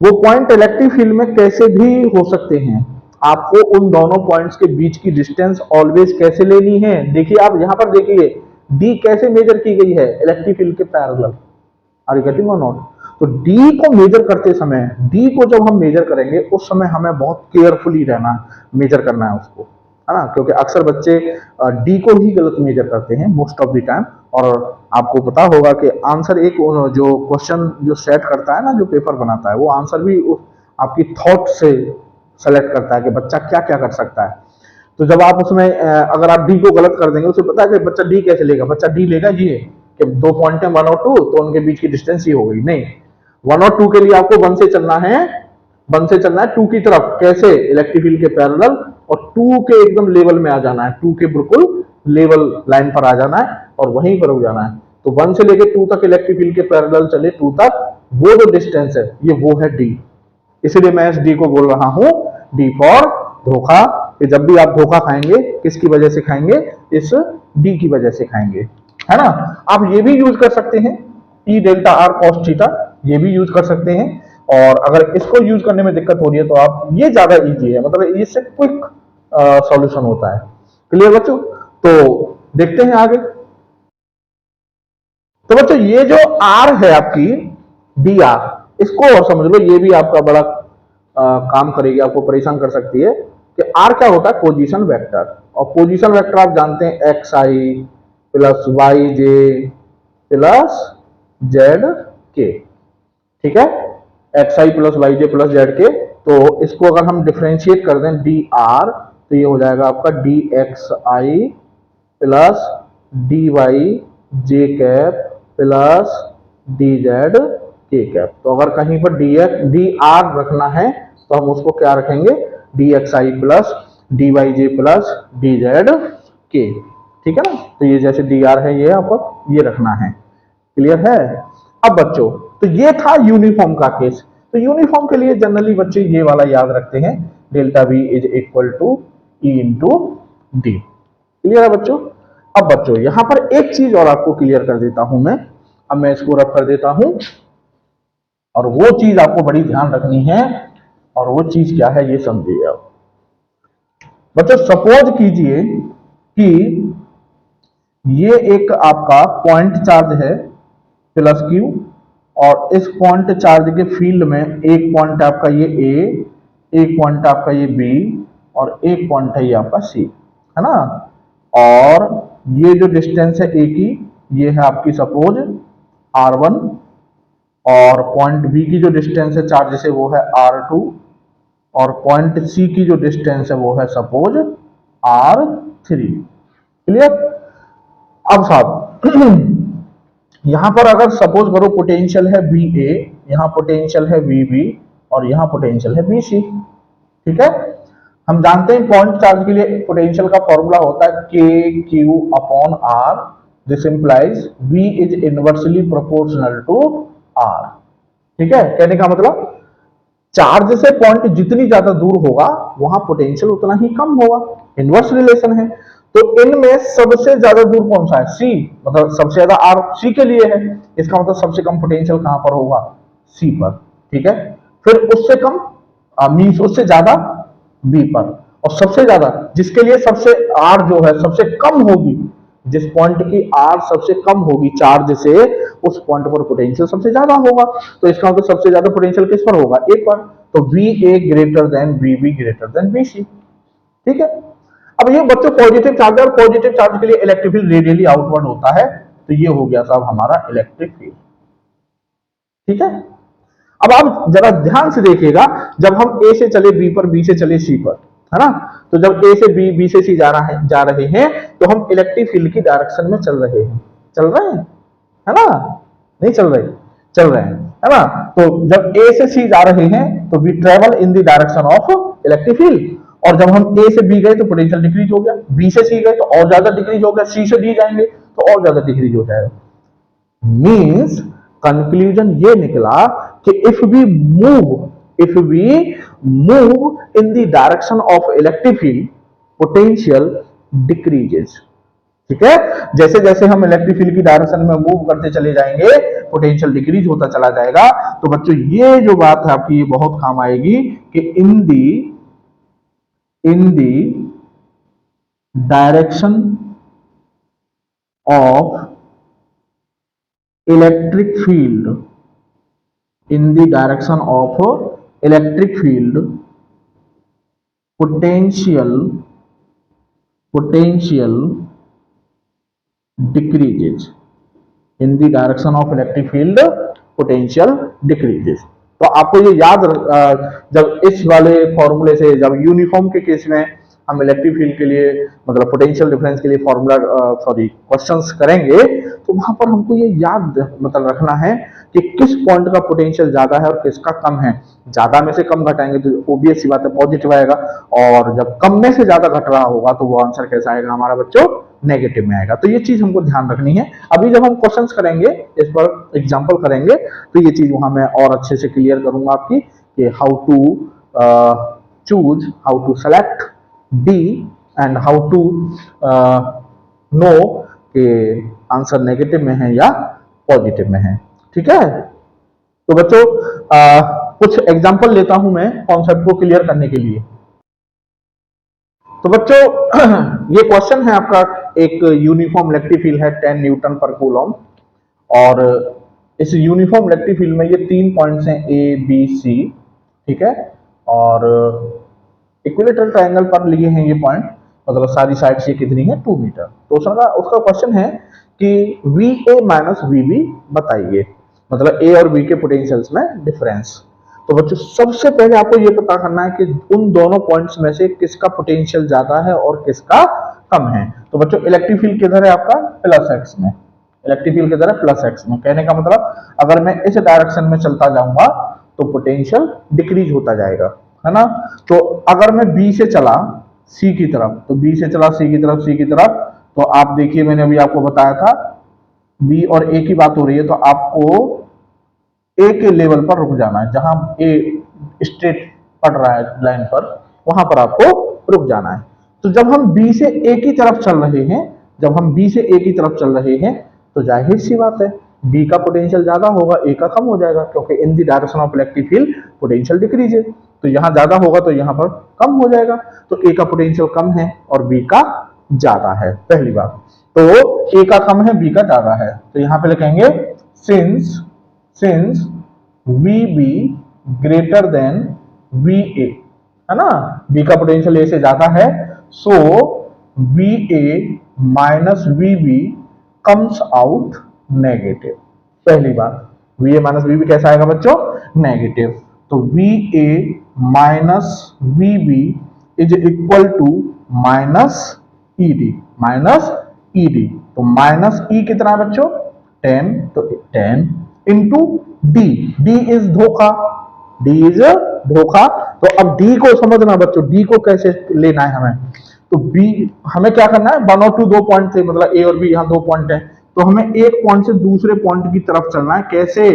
वो पॉइंट इलेक्ट्रिक फील्ड में कैसे भी हो सकते हैं, आपको उन दोनों पॉइंट्स के बीच की डिस्टेंस ऑलवेज कैसे लेनी है। देखिए आप यहां पर देखिए डी कैसे मेजर की गई है, इलेक्ट्रिक फील्ड के पैरेलल। आर यू गेटिंग और नॉट? तो डी को मेजर करते समय, डी को जब हम मेजर करेंगे उस समय हमें बहुत केयरफुली रहना, मेजर करना है उसको, है ना, क्योंकि अक्सर बच्चे डी को ही गलत मेजर करते हैं मोस्ट ऑफ द टाइम। और आपको पता होगा कि आंसर एक जो क्वेश्चन जो सेट करता है ना, जो पेपर बनाता है, वो आंसर भी आपकी थॉट से सेलेक्ट करता है कि बच्चा क्या क्या कर सकता है। तो जब आप उसमें अगर आप डी को गलत कर देंगे, उसे पता है कि बच्चा डी कैसे लेगा, बच्चा डी लेगा ये कि दो पॉइंट है 1 और 2, तो उनके बीच की डिस्टेंस ये हो गई। नहीं, 1 और 2 के लिए आपको 1 से चलना है, 1 से चलना है 2 की तरफ। कैसे? इलेक्ट्रिक फील्ड के पैरेलल, और 2 के एकदम लेवल में आ जाना है, 2 के बिल्कुल लेवल लाइन पर आ जाना है और वहीं पर रुक जाना है। तो 1 से लेके 2 तक इलेक्ट्रिक फील्ड के पैरेलल चले 2 तक, वो जो डिस्टेंस है ये वो है डी। इसलिए मैं इस डी को बोल रहा हूं डी फॉर धोखा। कि जब भी आप धोखा खाएंगे किसकी वजह से खाएंगे, इस डी की वजह से खाएंगे, है ना। आप ये भी यूज कर सकते हैं ई डेल्टा आर कॉस थीटा, ये भी यूज कर सकते हैं। और अगर इसको यूज करने में दिक्कत हो रही है तो आप ये ज्यादा इजी है, मतलब इससे क्विक सॉल्यूशन होता है। क्लियर बच्चों? तो देखते हैं आगे। तो बच्चों ये जो आर है आपकी डी आर, इसको और समझ लो, ये भी आपका बड़ा काम करेगी, आपको परेशान कर सकती है कि आर क्या होता है, पोजीशन वेक्टर। और पोजीशन वेक्टर आप जानते हैं एक्स आई प्लस वाई जे प्लस जेड के, ठीक है, एक्स आई प्लस वाई जे प्लस जेड के। तो इसको अगर हम डिफ्रेंशिएट कर दें डी आर, तो ये हो जाएगा आपका डी एक्स आई plus D Y J cap plus D Z K cap. तो अगर कहीं पर डी आर रखना है तो हम उसको क्या रखेंगे, डी एक्स आई प्लस डी वाई जे प्लस डी जेड के, ठीक है ना। तो ये जैसे डी आर है ये आपको ये रखना है। क्लियर है? अब बच्चों तो ये था यूनिफॉर्म का केस। तो यूनिफॉर्म के लिए जनरली बच्चे ये वाला याद रखते हैं, delta V is equal to E into D. Clear है बच्चों? अब बच्चों यहां पर एक चीज और आपको क्लियर कर देता हूं मैं, अब मैं इसको रब कर देता हूं, और वो चीज आपको बड़ी ध्यान रखनी है, और वो चीज क्या है ये समझिए आप बच्चों। सपोज कीजिए कि ये एक आपका पॉइंट चार्ज है प्लस क्यू, और इस पॉइंट चार्ज के फील्ड में एक पॉइंट आपका ये ए, एक पॉइंट आपका ये बी, और एक पॉइंट है ये आपका सी, है ना। और ये जो डिस्टेंस है ए की, ये है आपकी सपोज r1, और पॉइंट बी की जो डिस्टेंस है चार्ज से वो है r2, और पॉइंट सी की जो डिस्टेंस है वो है सपोज r3। क्लियर? अब साहब यहां पर अगर सपोज करो पोटेंशियल है बी ए, यहां पोटेंशियल है वी बी, और यहां पोटेंशियल है बी सी, ठीक है। हम जानते हैं पॉइंट चार्ज के लिए पोटेंशियल का फॉर्मूला होता है K Q upon R, this implies V is inversely proportional to R, ठीक है। कहने का मतलब चार्ज से पॉइंट जितनी ज्यादा दूर होगा वहां पोटेंशियल उतना ही कम होगा, इनवर्स रिलेशन है। तो इनमें सबसे ज्यादा दूर कौन सा है, सी, मतलब सबसे ज्यादा आर सी के लिए है, इसका मतलब सबसे कम पोटेंशियल कहां पर होगा, सी पर, ठीक है। फिर उससे कम मीन्स उससे ज्यादा बी पर, और सबसे ज्यादा जिसके लिए सबसे आर जो है सबसे कम होगी, जिस पॉइंट की आर सबसे कम होगी चार्ज से, उस पॉइंट पर पोटेंशियल सबसे ज्यादा होगा। तो इसका मतलब सबसे ज्यादा पोटेंशियल किस पर होगा, ए पर। तो V A greater than V B greater than V C. ठीक है। अब ये बच्चों पॉजिटिव चार्ज है, और पॉजिटिव चार्ज के लिए इलेक्ट्रिक फील्ड रेडियली आउटवर्ड होता है। तो ये हो गया साहब हमारा इलेक्ट्रिक फील्ड। ठीक है। अब आप जरा ध्यान से देखिएगा, जब हम ए से चले बी पर, बी से चले सी पर, है ना, तो जब ए से बी, बी से सी जा रहे हैं, तो हम इलेक्ट्रिक फील्ड की डायरेक्शन में चल रहे हैं, चल रहे हैं, है ना, नहीं चल रहे, चल रहे हैं, है ना। तो जब ए से सी जा रहे हैं तो we travel in the direction of electric field, और जब हम ए से बी गए तो पोटेंशियल डिक्रीज हो गया, बी से सी गए तो और ज्यादा डिक्रीज हो गया, सी से डी जाएंगे तो और ज्यादा डिक्रीज हो जाएगा। मीन्स कंक्लूजन ये निकला कि if we move in the direction of electric field, potential decreases। ठीक है। जैसे जैसे हम इलेक्ट्रिक फील्ड की डायरेक्शन में मूव करते चले जाएंगे, पोटेंशियल डिक्रीज होता चला जाएगा। तो बच्चों ये जो बात है आपकी, ये बहुत काम आएगी कि in the direction of electric field, in the direction of electric field, potential decreases। in the direction of electric field, potential decreases। तो आपको ये याद जब इस वाले फॉर्मूले से, जब यूनिफॉर्म के केस में हम इलेक्ट्रिक फील्ड के लिए मतलब पोटेंशियल डिफरेंस के लिए फॉर्मूला क्वेश्चंस करेंगे, तो वहां पर हमको ये याद मतलब रखना है कि किस पॉइंट का पोटेंशियल ज्यादा है और किसका कम है। ज्यादा में से कम घटाएंगे तो ओबियस सी बात है पॉजिटिव आएगा, और जब कम में से ज्यादा घट रहा होगा तो वो आंसर कैसा आएगा हमारा बच्चों, नेगेटिव में आएगा। तो ये चीज हमको ध्यान रखनी है। अभी जब हम क्वेश्चंस करेंगे, इस पर एग्जांपल करेंगे, तो ये चीज वहां मैं और अच्छे से क्लियर करूंगा आपकी कि how to choose, how to select D, and how to know कि आंसर नेगेटिव में है या पॉजिटिव में है। ठीक है। तो बच्चों कुछ एग्जांपल लेता हूं मैं कॉन्सेप्ट को क्लियर करने के लिए। तो बच्चों ये क्वेश्चन है आपका, एक यूनिफॉर्म इलेक्ट्रिक फील्ड है 10 न्यूटन पर कूलम, और इस यूनिफॉर्म इलेक्ट्रिक फील्ड में ये 3 पॉइंट्स हैं ए बी सी। ठीक है। और इक्विलेटरल ट्रायंगल पर लिए हैं ये पॉइंट, मतलब सारी साइड से कितनी है, 2 मीटर। तो उसका क्वेश्चन है कि V A minus V B बताइए, मतलब ए और बी के पोटेंशियल्स में डिफरेंस। तो बच्चों सबसे पहले आपको ये पता करना है कि उन दोनों पॉइंट्स में से किसका पोटेंशियल ज्यादा है और किसका कम है। तो बच्चों इलेक्ट्रिक फील्ड किधर है आपका, प्लस एक्स में, इलेक्ट्रिक फील्ड किधर है, प्लस एक्स में। कहने का मतलब अगर मैं इस डायरेक्शन में चलता जाऊंगा तो पोटेंशियल डिक्रीज होता जाएगा, है ना। तो अगर मैं बी से चला सी की तरफ, तो बी से चला सी की तरफ, सी की तरफ, तो आप देखिए मैंने अभी आपको बताया था बी और ए की बात हो रही है, तो आपको ए के लेवल पर रुक जाना है, जहां ए स्ट्रेट पड़ रहा है लाइन पर, वहां पर आपको रुक जाना है। तो जब हम बी से ए की तरफ चल रहे हैं, जब हम बी से ए की तरफ चल रहे हैं, तो जाहिर सी बात है बी का पोटेंशियल ज्यादा होगा, ए का कम हो जाएगा, क्योंकि इन the direction of electric field potential decrease है। तो यहां ज्यादा होगा तो यहां पर कम हो जाएगा, तो ए का पोटेंशियल कम है और बी का ज्यादा है, पहली बात। तो ए का कम है, बी का ज्यादा है, तो यहां पे लिखेंगे since V B greater than V A, है ना, बी का पोटेंशियल ए से ज्यादा है, so V A minus V B comes out negative. पहली बात, V A minus V B कैसा आएगा बच्चों, नेगेटिव। तो V A minus V B is equal to minus E D. तो माइनस ई कितना है बच्चों, 10, तो 10 इंटू डी, डी इज धोखा, तो अब डी को समझना बच्चों, डी को कैसे लेना है हमें। तो बी हमें क्या करना है, 1 और 2 दो पॉइंट थे, मतलब ए और बी यहाँ 2 पॉइंट है, तो हमें एक पॉइंट से दूसरे पॉइंट की तरफ चलना है, कैसे,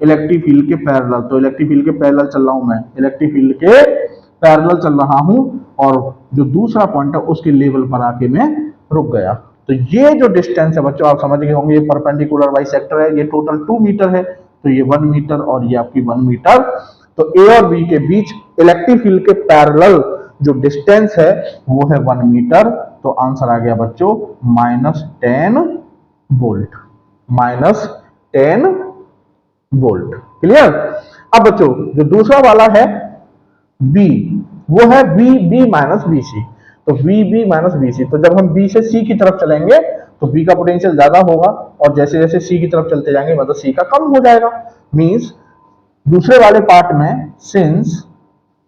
इलेक्ट्रिक फील्ड के पैरेलल। तो इलेक्ट्रिक फील्ड के पैरेलल चल रहा हूं मैं, इलेक्ट्रिक फील्ड के पैरेलल चल रहा हूं, और जो दूसरा पॉइंट है उसके लेवल पर आके मैं रुक गया। तो ये जो डिस्टेंस है बच्चों आप समझ गए होंगे, ये परपेंडिकुलर बाइसेक्टर है, ये टोटल 2 मीटर है, तो ये 1 मीटर और ये आपकी 1 मीटर तो ए और बी के बीच इलेक्ट्रिक फील्ड के पैरेलल जो डिस्टेंस है वो है 1 मीटर। तो आंसर आ गया बच्चों -10 वोल्ट, -10 वोल्ट। क्लियर। अब बच्चों जो दूसरा वाला है बी, वो है B B minus B C. तो B B minus B C, तो जब हम बी से सी की तरफ चलेंगे तो बी का पोटेंशियल ज्यादा होगा, और जैसे जैसे सी की तरफ चलते जाएंगे मतलब सी का कम हो जाएगा। मींस दूसरे वाले पार्ट में since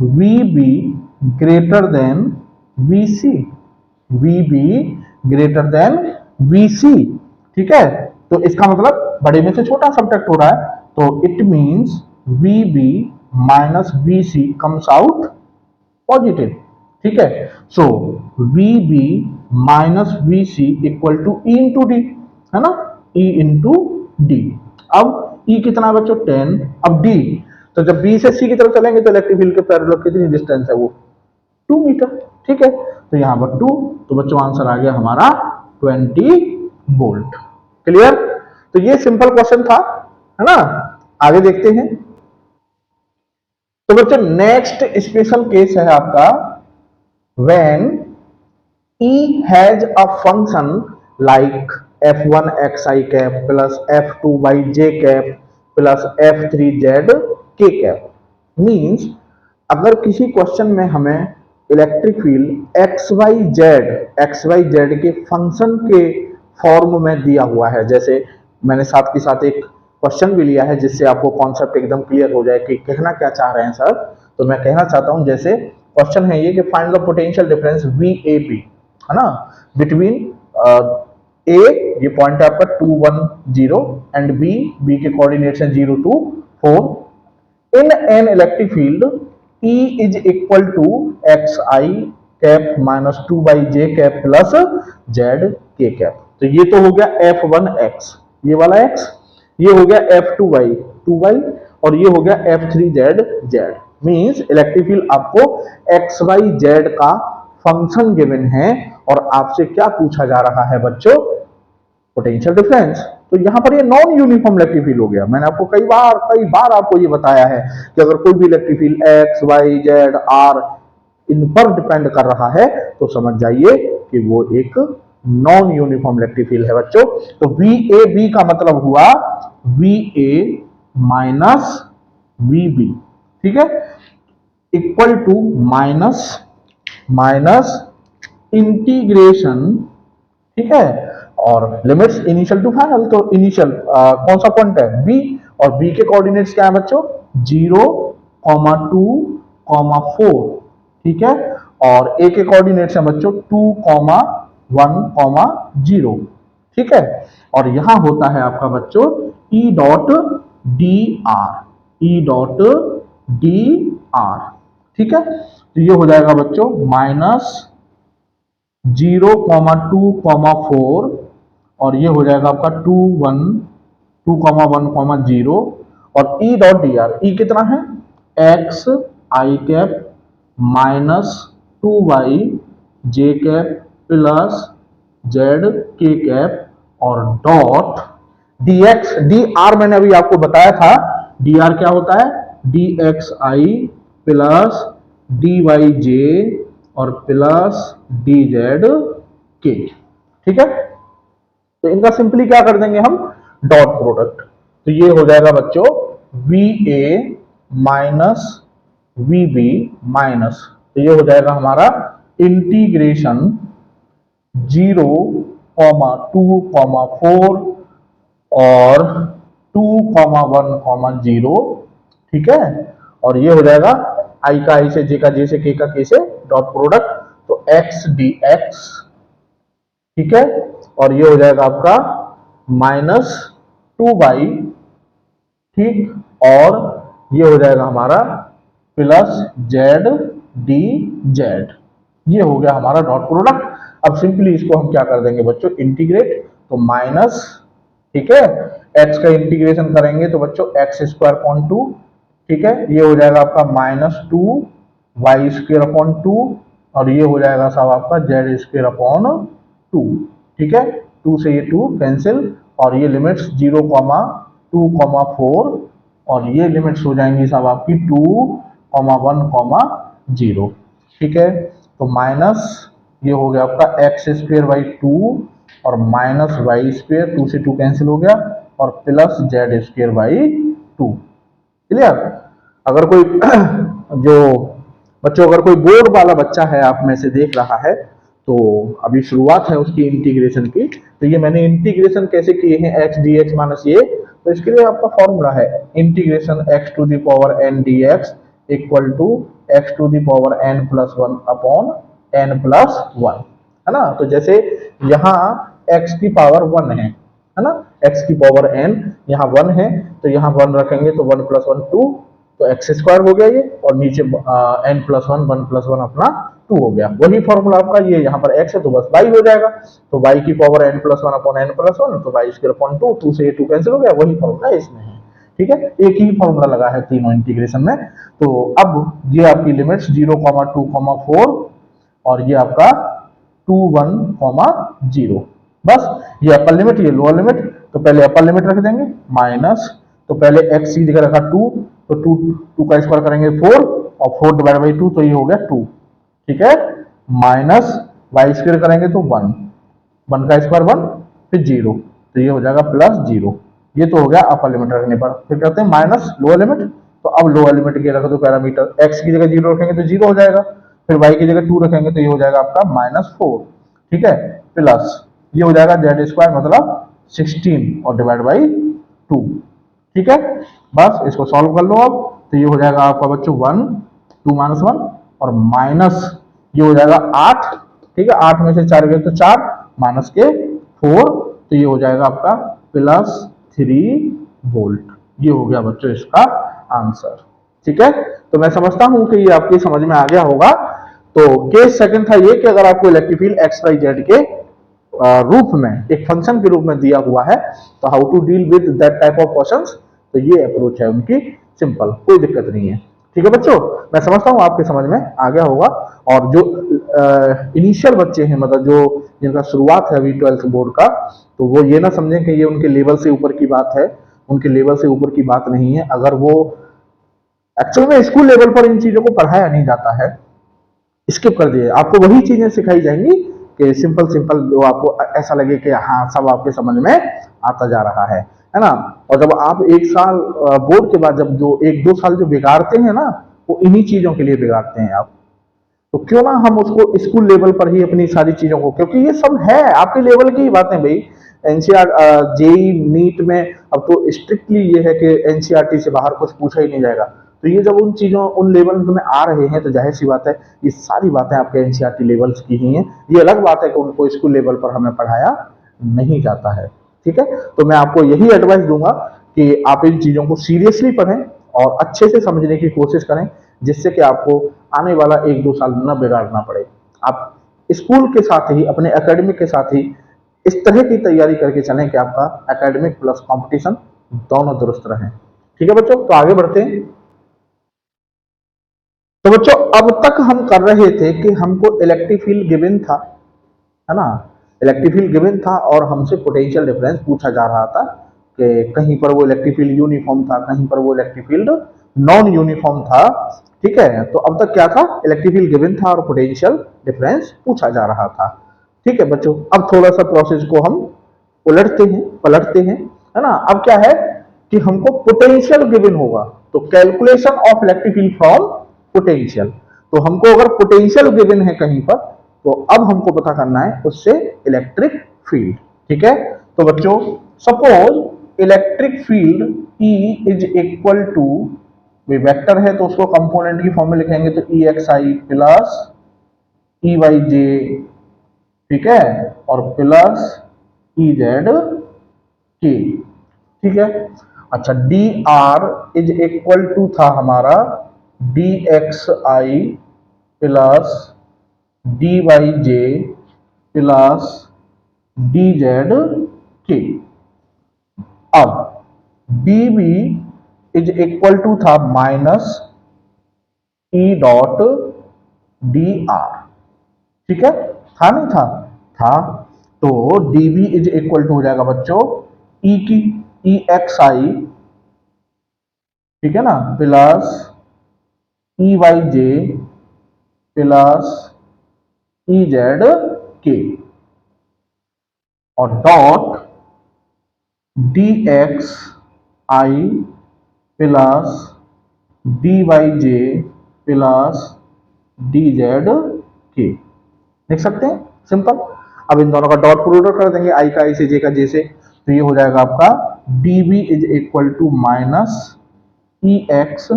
V B greater than V C, V B greater than V C, ठीक है। तो इसका मतलब बड़े में से छोटा सब्ट्रैक्ट हो रहा है, तो it means V B minus V C comes out positive, ठीक है। So V B minus V C equal to E into D, है ना, ई इंटू डी। अब ई कितना है बच्चों 10, अब डी, तो जब बी से सी की तरफ चलेंगे तो इलेक्ट्रिक फील्ड के पैरेलल कितनी डिस्टेंस है वो 2 मीटर, ठीक है। तो यहां पर 2, तो बच्चों आंसर आ गया हमारा 20 वोल्ट। क्लियर। तो ये सिंपल क्वेश्चन था, है ना। आगे देखते हैं। तो बच्चों नेक्स्ट स्पेशल केस है आपका when E has a function like f1 xi cap plus f2 yj cap plus f3z k cap। Means अगर किसी क्वेश्चन में हमें electric field X Y Z के फंक्शन के फॉर्म में दिया हुआ है, जैसे मैंने साथ के साथ एक क्वेश्चन भी लिया है जिससे आपको कॉन्सेप्ट एकदम क्लियर हो जाए कि कहना क्या चाह रहे हैं सर। तो मैं कहना चाहता हूं, जैसे क्वेश्चन है ये कि find the potential difference V A B, है ना, बिटवीन ए, ये पॉइंट है आपका 2 1 0 एंड बी, बी के कोऑर्डिनेट्स हैं 0 2 4 in an electric field E is equal to X I cap minus 2 by J cap plus Z K cap. तो ये तो हो गया f1x, ये वाला x, ये हो गया f2y 2y, और ये हो गया f3z z। Means electric field आपको एक्स वाई जेड का फंक्शन गिवन है और आपसे क्या पूछा जा रहा है बच्चों, पोटेंशियल डिफरेंस। तो यहां पर ये नॉन यूनिफॉर्म इलेक्ट्रिक फील्ड हो गया। मैंने आपको कई बार आपको ये बताया है कि अगर कोई भी electric field X Y Z आर इन पर डिपेंड कर रहा है तो समझ जाइए कि वो एक नॉन यूनिफॉर्म इलेक्ट्रिक फील्ड है बच्चों। तो वी ए बी का मतलब हुआ V A minus V B, ठीक है, इक्वल टू माइनस इंटीग्रेशन, ठीक है, और लिमिट्स इनिशियल टू फाइनल। तो इनिशियल कौन सा पॉइंट है बी, और बी के कोऑर्डिनेट्स क्या है बच्चों 0, 2, 4, ठीक है, और ए के कोऑर्डिनेट्स हैं बच्चों 2, 1, 0, ठीक है। और यहां होता है आपका बच्चों E dot D R, E dot D R, ठीक है। तो ये हो जाएगा बच्चों -0, 2, 4, और ये हो जाएगा आपका 2, 1, 0, और ई डॉट डी आर, ई कितना है x I cap minus 2y J cap plus Z K cap, और dot D x D R, मैंने अभी आपको बताया था डी आर क्या होता है डी एक्स आई प्लस डी वाई जे और प्लस डी जेड के, ठीक है। तो इनका सिंपली क्या कर देंगे हम डॉट प्रोडक्ट। तो ये हो जाएगा बच्चों V A minus V B minus, तो ये हो जाएगा हमारा इंटीग्रेशन 0, 2, 4 और 2, 1, 0, ठीक है। और ये हो जाएगा आई का आई से, जे का जे से, के का के से, डॉट प्रोडक्ट, तो एक्स डी एक्स, ठीक है। और ये हो जाएगा आपका -2y, ठीक, और ये हो जाएगा हमारा प्लस जेड डी जेड। ये हो गया हमारा डॉट प्रोडक्ट। अब सिंपली इसको हम क्या कर देंगे बच्चों इंटीग्रेट, तो माइनस, ठीक है, एक्स का इंटीग्रेशन करेंगे तो बच्चों एक्स स्क्वायर अपॉन 2, ठीक है, ये हो जाएगा आपका -2 वाई स्क्वायर अपॉन 2, और ये हो जाएगा साहब आपका जेड स्क्वायर अपॉन 2, ठीक है। 2 से ये 2 कैंसिल, और ये लिमिट्स 0, 2, 4 और ये लिमिट्स हो जाएंगी साहब आपकी 2,1,0। ठीक है, तो माइनस ये हो गया आपका एक्स स्क्वेयर बाई 2 और माइनस वाई स्क्वेयर, 2 से 2 कैंसिल हो गया, और plus Z square by 2। Clear. अगर कोई जो बच्चों, अगर कोई बोर्ड वाला बच्चा है आप में से देख रहा है, तो अभी शुरुआत है उसकी इंटीग्रेशन की, तो ये मैंने इंटीग्रेशन कैसे किए हैं एक्स डी एक्स माइनस ये, तो इसके लिए आपका फॉर्मूला है integration X to the power N D X equal to X to the power N plus one upon N plus one, है ना। तो जैसे यहाँ एक्स की पावर वन है ना, एक्स की पावर एन, यहाँ वन है तो यहाँ वन रखेंगे तो वन प्लस वन टू, तो एक्स स्क्वायर हो गया ये, और नीचे एन प्लस वन अपना टू हो गया। वही फॉर्मूला आपका, ये यहाँ पर एक्स है तो बस वाई हो जाएगा, तो वाई की power N plus one upon N plus one, तो Y square upon two, two से ये टू कैंसिल हो गया, वही फॉर्मूला इसमें है। ठीक है, एक ही फॉर्मूला लगा है तीनों इंटीग्रेशन में। तो अब ये आपकी लिमिट्स 0,2,4 और ये आपका 2,1,0, बस ये अपर लिमिट, ये लोअर लिमिट। तो पहले अपर लिमिट रख देंगे माइनस, तो पहले एक्स की जगह रखा 2, तो 2 2 का स्क्वायर करेंगे 4, और 4 डिवाइड बाई 2 तो ये हो गया 2। ठीक है, माइनस वाई स्क्वायर करेंगे तो 1, 1 का स्क्वायर 1, फिर 0, तो ये हो जाएगा प्लस 0। ये तो हो गया अपर लिमिट रखने पर। फिर करते हैं माइनस लोअर लिमिट, तो अब लोअर लिमिट के रख दो पैरामीटर, एक्स की जगह 0 रखेंगे तो 0 हो जाएगा, फिर वाई की जगह 2 रखेंगे तो ये हो जाएगा आपका -4। ठीक है, प्लस ये हो जाएगा जेड स्क्वायर मतलब 16 और डिवाइड बाई 2। ठीक है, बस इसको सॉल्व कर लो अब, तो ये हो जाएगा आपका बच्चों 1, 2 माइनस 1, और माइनस ये हो जाएगा 8। ठीक है, 8 में से 4 गए तो 4, माइनस के 4, तो ये हो जाएगा आपका प्लस 3 वोल्ट। ये हो गया बच्चों इसका आंसर। ठीक है, तो मैं समझता हूं कि ये आपकी समझ में आ गया होगा। तो केस सेकंड था ये कि अगर आपको electric field X Y Z के रूप में, एक फंक्शन के रूप में दिया हुआ है, तो how to deal with that type of questions, तो ये अप्रोच है उनकी, सिंपल, कोई दिक्कत नहीं है। ठीक है बच्चों, मैं समझता हूं आपके समझ में आ गया होगा। और जो इनिशियल बच्चे हैं, मतलब जो जिनका शुरुआत है अभी 12th बोर्ड का, तो वो ये ना समझें कि ये उनके लेवल से ऊपर की बात है, उनके लेवल से ऊपर की बात नहीं है। अगर वो एक्चुअल में स्कूल लेवल पर इन चीजों को पढ़ाया नहीं जाता है, स्किप कर दिए, आपको वही चीजें सिखाई जाएंगी कि सिंपल सिंपल, जो आपको ऐसा लगे कि हाँ सब आपके समझ में आता जा रहा है ना। और जब आप एक साल बोर्ड के बाद जब जो 1-2 साल जो बिगाड़ते हैं ना, वो इन्हीं चीजों के लिए बिगाड़ते हैं आप। तो क्यों ना हम उसको स्कूल लेवल पर ही अपनी सारी चीजों को, क्योंकि ये सब है आपके लेवल की ही बातें भाई। एनसीआर जेई नीट में अब तो स्ट्रिक्टली ये है कि एनसीईआरटी से बाहर कुछ पूछा ही नहीं जाएगा। तो ये जब उन चीजों उन लेवल में आ रहे हैं, तो जाहिर सी बात है ये सारी बातें आपके एनसीईआरटी लेवल्स की ही हैं। ये अलग बात है कि उनको स्कूल लेवल पर हमें पढ़ाया नहीं जाता है। ठीक है, तो मैं आपको यही एडवाइस दूंगा कि आप इन चीजों को सीरियसली पढ़ें और अच्छे से समझने की कोशिश करें, जिससे कि आपको आने वाला 1-2 साल न बिगाड़ना पड़े। आप स्कूल के साथ ही, अपने एकेडमिक के साथ ही इस तरह की तैयारी करके चलें कि आपका एकेडमिक प्लस कंपटीशन दोनों दुरुस्त रहें। ठीक है बच्चों, तो आगे बढ़ते हैं। तो बच्चों, अब तक हम कर रहे थे कि हमको इलेक्ट्रिक फील्ड गिवन था, है ना, इलेक्ट्रिक फील्ड गिवन था और हमसे पोटेंशियल डिफरेंस पूछा जा रहा था कि कहीं पर वो इलेक्ट्रिक फील्ड यूनिफॉर्म था, कहीं पर वो इलेक्ट्रिक फील्ड नॉन यूनिफॉर्म था। ठीक है, तो अब तक क्या था, इलेक्ट्रिक फील्ड गिवन था और पोटेंशियल डिफरेंस पूछा जा रहा था। ठीक है बच्चों, अब थोड़ा सा प्रोसेस को हम उलटते हैं, पलटते हैं, है ना। अब क्या है कि हमको पोटेंशियल गिवन होगा, तो calculation of electric field from potential. तो हमको अगर पोटेंशियल गिवन है कहीं पर, तो अब हमको पता करना है उससे इलेक्ट्रिक फील्ड। ठीक है, तो बच्चों suppose electric field E is equal to, vector है तो उसको कंपोनेंट की फॉर्म में लिखेंगे, तो EXI प्लस EYJ, ठीक है, और प्लस EZ K। ठीक है, अच्छा DR इज इक्वल टू था हमारा DXI plus DYJ plus DZK। अब DB इज इक्वल टू था माइनस E डॉट DR। ठीक है, था नहीं था, था। तो DB इज इक्वल टू हो जाएगा बच्चों E की EXI ठीक है ना, प्लस ई वाई जे प्लस ई जेड के और डॉट डी एक्स आई प्लस डी वाई जे प्लस डी जेड के, देख सकते हैं सिंपल। अब इन दोनों का डॉट प्रोडक्ट कर देंगे, आई का आई से जे का जे से, तो ये हो जाएगा आपका D B is equal to minus E X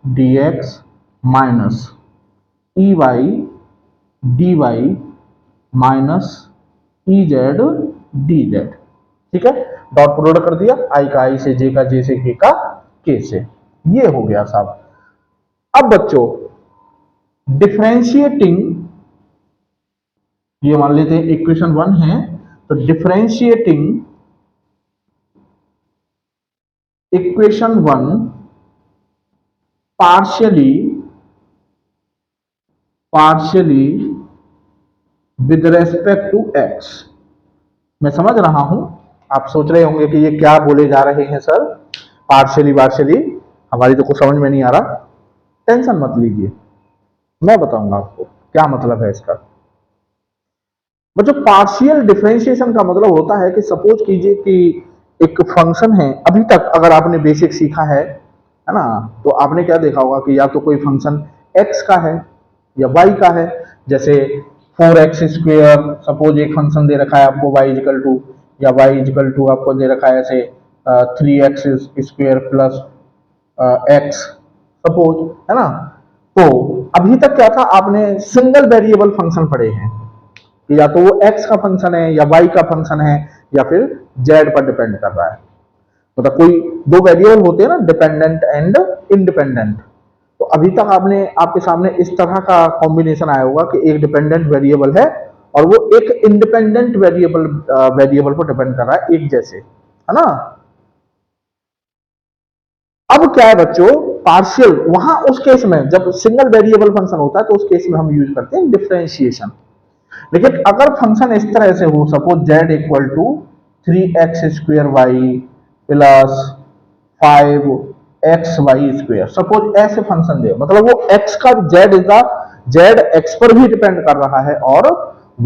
D X minus E Y D Y minus E Z D Z, ठीक है। डॉट प्रोडक्ट कर दिया, आई का आई से जे का जे से के का के से, ये हो गया साहब। अब बच्चों डिफरेंशिएटिंग, ये मान लेते हैं इक्वेशन 1 है, तो differentiating equation 1 partially with respect to X. मैं समझ रहा हूं, आप सोच रहे होंगे कि ये क्या बोले जा रहे हैं सर, पार्शियली हमारी तो कुछ समझ में नहीं आ रहा। टेंशन मत लीजिए, मैं बताऊंगा आपको क्या मतलब है इसका। बच्चों पार्शियल डिफरेंशिएशन का मतलब होता है कि सपोज कीजिए कि एक फंक्शन है, अभी तक अगर आपने बेसिक सीखा है ना, तो आपने क्या देखा होगा कि या तो कोई फंक्शन x का है या y का है, जैसे 4x स्क्वेयर, सपोज एक फंक्शन दे रखा है आपको y इजिकल टू, या y इजिकल टू आपको दे रखा है ऐसे 3x square plus x suppose, है ना। तो अभी तक क्या था, आपने सिंगल वेरिएबल फंक्शन पढ़े हैं कि या तो वो x का फंक्शन है या y का फंक्शन है या फिर z पर डिपेंड कर रहा है। मतलब कोई दो वेरिएबल होते हैं ना, डिपेंडेंट एंड इंडिपेंडेंट। तो अभी तक आपने आपके सामने इस तरह का कॉम्बिनेशन आया होगा कि एक डिपेंडेंट वेरिएबल है और वो एक इंडिपेंडेंट वेरिएबल पर डिपेंड कर रहा है, एक जैसे, है ना। अब क्या है बच्चों, पार्शियल, वहां उस केस में जब सिंगल वेरिएबल फंक्शन होता है तो उस केस में हम यूज करते हैं डिफरेंशिएशन। लेकिन अगर फंक्शन इस तरह से हो, suppose z equal to 3x square Y plus 5x Y square, suppose ऐसे फंक्शन दे, मतलब वो x का z x पर भी डिपेंड कर रहा है और